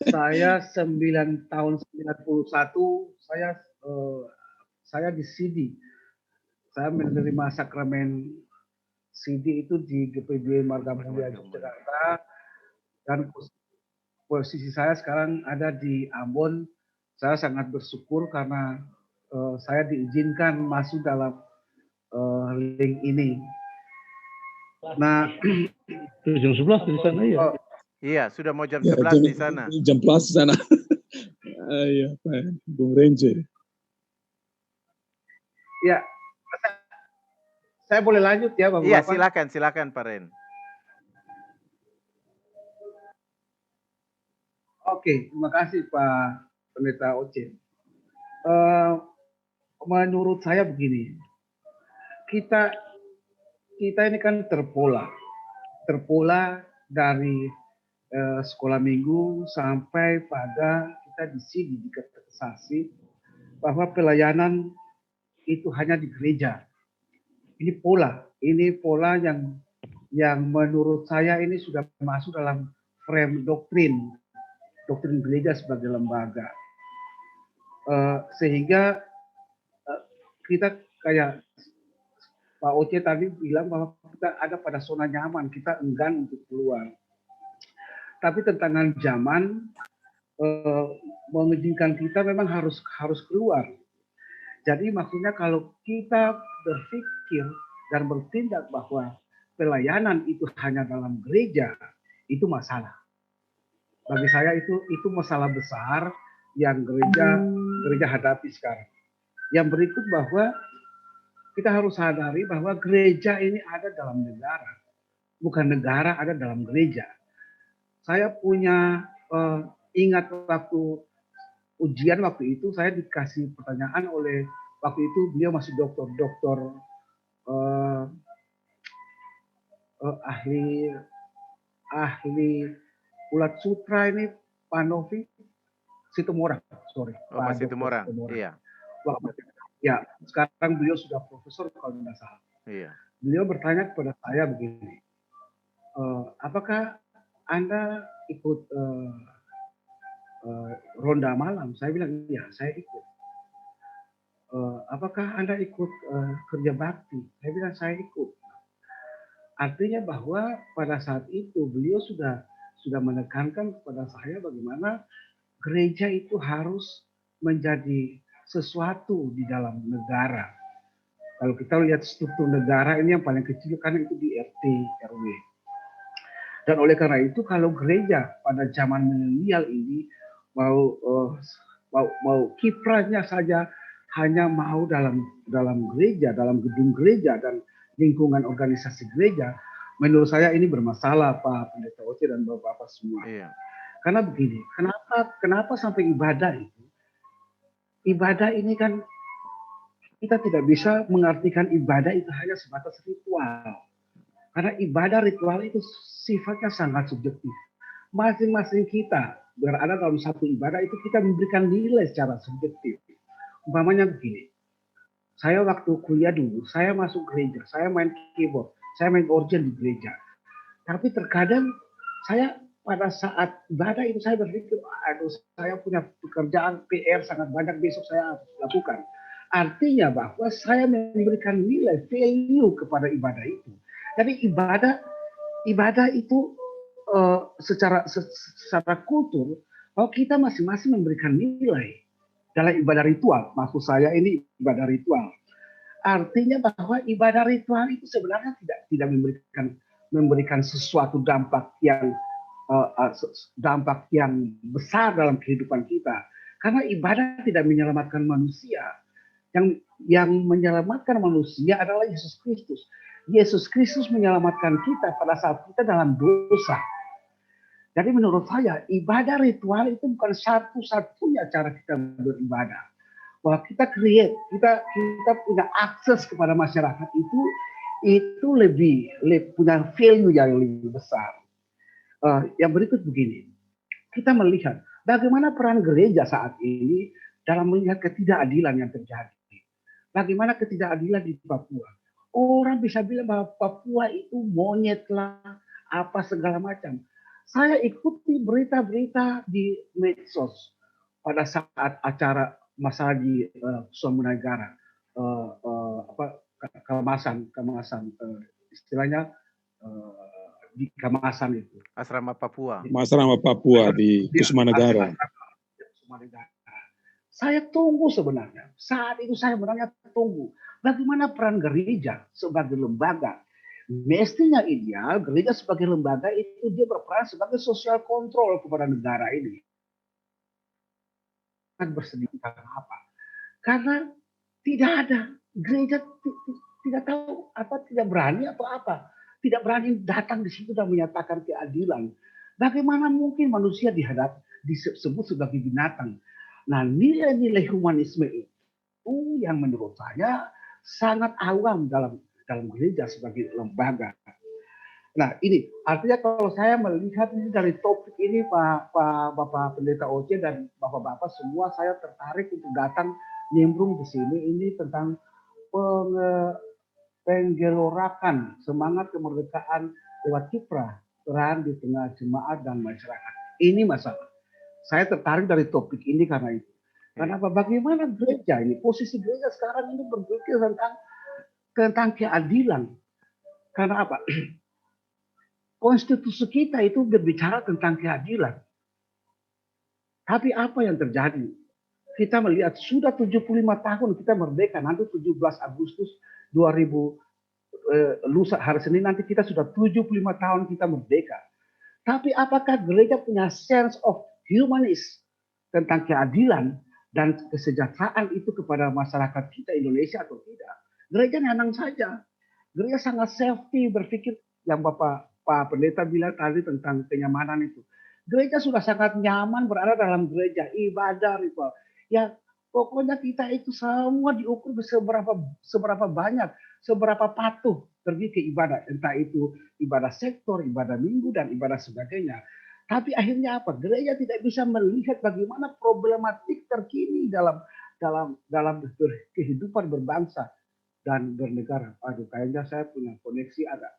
saya 9 tahun 91 saya di CD. Saya menerima sakramen CD itu di GPJ Marga Mulia Yogyakarta, dan posisi saya sekarang ada di Ambon. Saya sangat bersyukur karena saya diizinkan masuk dalam link ini. Nah, jam 11 di sana ya. Iya, sudah mau jam Ya, 11 di sana. Jam 11 di sana. Iya, Pak Bung Renje. Ya, saya boleh lanjut ya, Bapak. Iya, silakan Pak Ren. Oke, terima kasih Pak Pendeta Oce. Menurut saya begini, kita ini kan terpola dari sekolah minggu sampai pada kita di sini di kategorisasi bahwa pelayanan itu hanya di gereja. Ini pola yang menurut saya ini sudah masuk dalam frame doktrin gereja sebagai lembaga, sehingga kita kayak Pak Oce tadi bilang bahwa kita ada pada zona nyaman, kita enggan untuk keluar. Tapi tantangan zaman mengizinkan kita memang harus keluar. Jadi maksudnya kalau kita berpikir dan bertindak bahwa pelayanan itu hanya dalam gereja, itu masalah. Bagi saya itu masalah besar yang gereja hadapi sekarang. Yang berikut bahwa kita harus sadari bahwa gereja ini ada dalam negara, bukan negara ada dalam gereja. Saya punya ingat waktu ujian waktu itu saya dikasih pertanyaan oleh waktu itu beliau masih dokter ahli ulat sutra ini Pak Novi Situmorang, sorry. Oh, Pak Situmorang, iya. Ya, sekarang beliau sudah profesor kalau tidak salah. Iya. Beliau bertanya kepada saya begini, apakah Anda ikut ronda malam? Saya bilang iya, saya ikut. Apakah Anda ikut kerja bakti? Saya bilang saya ikut. Artinya bahwa pada saat itu beliau sudah menekankan kepada saya bagaimana gereja itu harus menjadi sesuatu di dalam negara. Kalau kita lihat struktur negara ini yang paling kecil karena itu di RT RW. Dan oleh karena itu kalau gereja pada zaman milenial ini mau kiprahnya saja hanya mau dalam gereja, dalam gedung gereja dan lingkungan organisasi gereja, menurut saya ini bermasalah Pak Pendeta Oce dan Bapak-bapak semua. Iya. Karena begini, kenapa sampai ibadah itu? Ibadah ini kan kita tidak bisa mengartikan ibadah itu hanya sebatas ritual. Karena ibadah ritual itu sifatnya sangat subjektif. Masing-masing kita berada dalam satu ibadah itu kita memberikan nilai secara subjektif. Umpamanya begini, saya waktu kuliah dulu, saya masuk gereja, saya main keyboard, saya main organ di gereja. Tapi terkadang saya pada saat ibadah itu saya berpikir, aduh saya punya pekerjaan PR sangat banyak besok saya harus lakukan. Artinya bahwa saya memberikan nilai value kepada ibadah itu. Jadi ibadah itu secara kultur, bahwa kita masing-masing memberikan nilai dalam ibadah ritual. Maksud saya ini ibadah ritual. Artinya bahwa ibadah ritual itu sebenarnya tidak memberikan sesuatu dampak yang besar dalam kehidupan kita, karena ibadah tidak menyelamatkan manusia. Yang menyelamatkan manusia adalah Yesus Kristus. Yesus Kristus menyelamatkan kita pada saat kita dalam dosa. Jadi menurut saya ibadah ritual itu bukan satu-satunya cara kita beribadah. Bahwa kita kita punya akses kepada masyarakat itu lebih punya value yang lebih besar. Yang berikut begini, kita melihat Bagaimana peran gereja saat ini dalam melihat ketidakadilan yang terjadi? Bagaimana ketidakadilan di Papua? Orang bisa bilang bahwa Papua itu monyet lah, apa segala macam. Saya ikuti berita-berita di medsos pada saat acara masalah di Sumatera Negara, kemasan istilahnya di kemasan itu. Asrama Papua. Asrama Papua di Kusumanegara. Saya tunggu sebenarnya. Saat itu saya sebenarnya tunggu. Bagaimana peran gereja sebagai lembaga? Mestinya ideal gereja sebagai lembaga itu dia berperan sebagai social control kepada negara ini. Bersedih karena apa? Karena tidak ada gereja tidak tahu apa, tidak berani atau apa, tidak berani datang di situ dan menyatakan keadilan. Bagaimana mungkin manusia disebut sebagai binatang? Nah, nilai-nilai humanisme itu yang menurut saya sangat awam dalam gereja sebagai lembaga. Nah, ini artinya kalau saya melihat ini dari topik ini Bapak Pendeta Oce dan Bapak-bapak semua, saya tertarik untuk datang nimbrung di sini. Ini tentang penggelorakan semangat kemerdekaan lewat kiprah peran di tengah jemaat dan masyarakat. Ini masalah. Saya tertarik dari topik ini karena itu. Kenapa? Bagaimana gereja ini, posisi gereja sekarang ini berpikir tentang keadilan. Karena apa? Konstitusi kita itu berbicara tentang keadilan. Tapi apa yang terjadi? Kita melihat sudah 75 tahun kita merdeka. Nanti 17 Agustus 2000, lusa hari Senin nanti kita sudah 75 tahun kita merdeka. Tapi apakah gereja punya sense of humanis tentang keadilan dan kesejahteraan itu kepada masyarakat kita Indonesia atau tidak? Gereja nyanang saja. Gereja sangat safety, berpikir yang Pak Pendeta bilang tadi tentang kenyamanan itu. Gereja sudah sangat nyaman berada dalam gereja, ibadah, ritual. Ya pokoknya kita itu semua diukur seberapa banyak, seberapa patuh pergi ke ibadah. Entah itu ibadah sektor, ibadah minggu, dan ibadah sebagainya. Tapi akhirnya apa? Gereja tidak bisa melihat bagaimana problematik terkini dalam kehidupan berbangsa dan bernegara. Aduh, kayaknya saya punya koneksi agak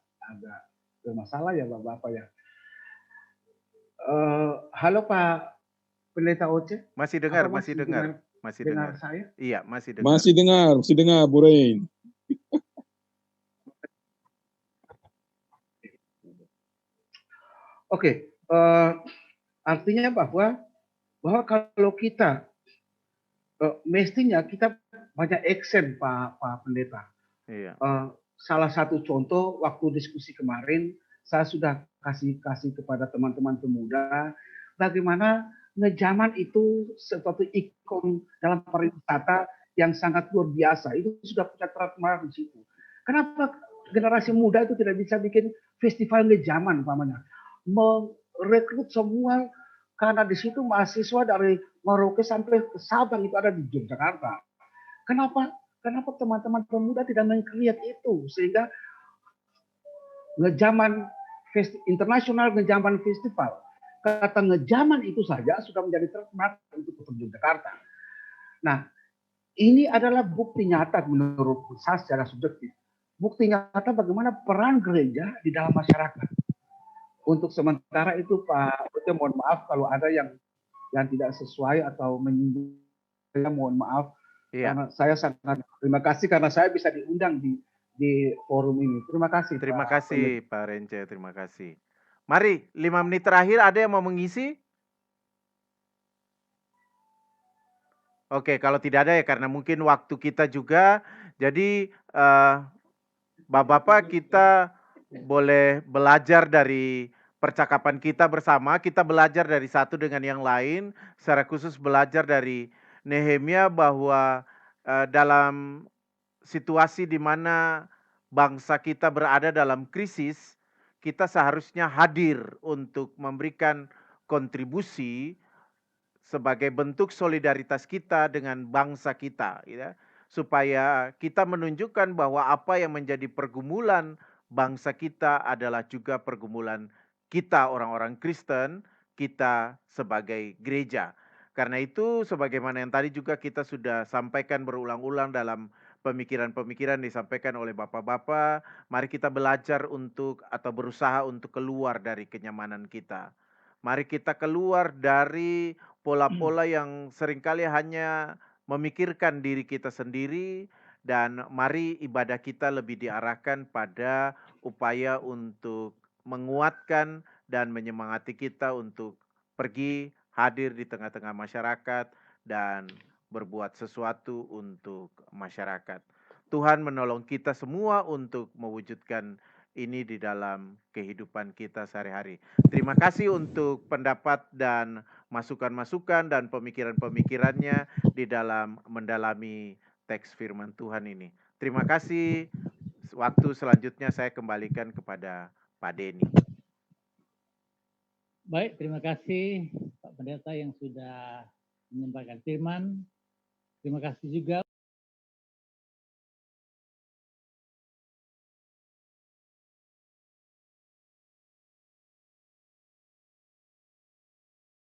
bermasalah ya Bapak-Bapak ya. Halo Pak Pendeta Oce. Masih dengar, Apa masih dengar. Masih dengar saya? Iya, masih dengar. Masih dengar, Bu Rein. Oke, artinya bahwa kalau kita mestinya kita banyak action Pak Pendeta. Iya. Salah satu contoh waktu diskusi kemarin saya sudah kasih kepada teman-teman pemuda bagaimana ngejaman itu sesuatu ikon dalam pariwisata yang sangat luar biasa. Itu sudah punya trademark di situ. Kenapa generasi muda itu tidak bisa bikin festival ngejaman umpamanya? Merekrut semua karena di situ mahasiswa dari Merauke sampai ke Sabang itu ada di Yogyakarta. Kenapa teman-teman pemuda tidak meng-create itu sehingga ngejaman internasional, ngejaman festival. Kata ngejaman itu saja sudah menjadi trademark untuk Kota Yogyakarta. Nah, ini adalah bukti nyata menurut saya secara subjektif. Bukti nyata bagaimana peran gereja di dalam masyarakat. Untuk sementara itu Pak Oce, mohon maaf kalau ada yang tidak sesuai atau menyinggung, saya mohon maaf. Iya. Karena saya sangat terima kasih karena saya bisa diundang di forum ini. Terima kasih. Terima kasih Pak Rence, terima kasih. Mari 5 menit terakhir ada yang mau mengisi? Oke, kalau tidak ada ya karena mungkin waktu kita juga. Jadi Bapak-bapak kita boleh belajar dari percakapan kita bersama. Kita belajar dari satu dengan yang lain. Secara khusus belajar dari Nehemia bahwa dalam situasi di mana bangsa kita berada dalam krisis, kita seharusnya hadir untuk memberikan kontribusi sebagai bentuk solidaritas kita dengan bangsa kita, ya, supaya kita menunjukkan bahwa apa yang menjadi pergumulan bangsa kita adalah juga pergumulan kita orang-orang Kristen. kita sebagai gereja. Karena itu sebagaimana yang tadi juga kita sudah sampaikan berulang-ulang dalam pemikiran-pemikiran disampaikan oleh bapak-bapak, mari kita belajar untuk atau berusaha untuk keluar dari kenyamanan kita. Mari kita keluar dari pola-pola yang seringkali hanya memikirkan diri kita sendiri, dan mari ibadah kita lebih diarahkan pada upaya untuk menguatkan dan menyemangati kita untuk pergi hadir di tengah-tengah masyarakat dan berbuat sesuatu untuk masyarakat. Tuhan menolong kita semua untuk mewujudkan ini di dalam kehidupan kita sehari-hari. Terima kasih untuk pendapat dan masukan-masukan dan pemikiran-pemikirannya di dalam mendalami teks firman Tuhan ini. Terima kasih. Waktu selanjutnya saya kembalikan kepada Pak Denny. Baik, terima kasih Pak Pendeta yang sudah menyampaikan firman. Terima kasih juga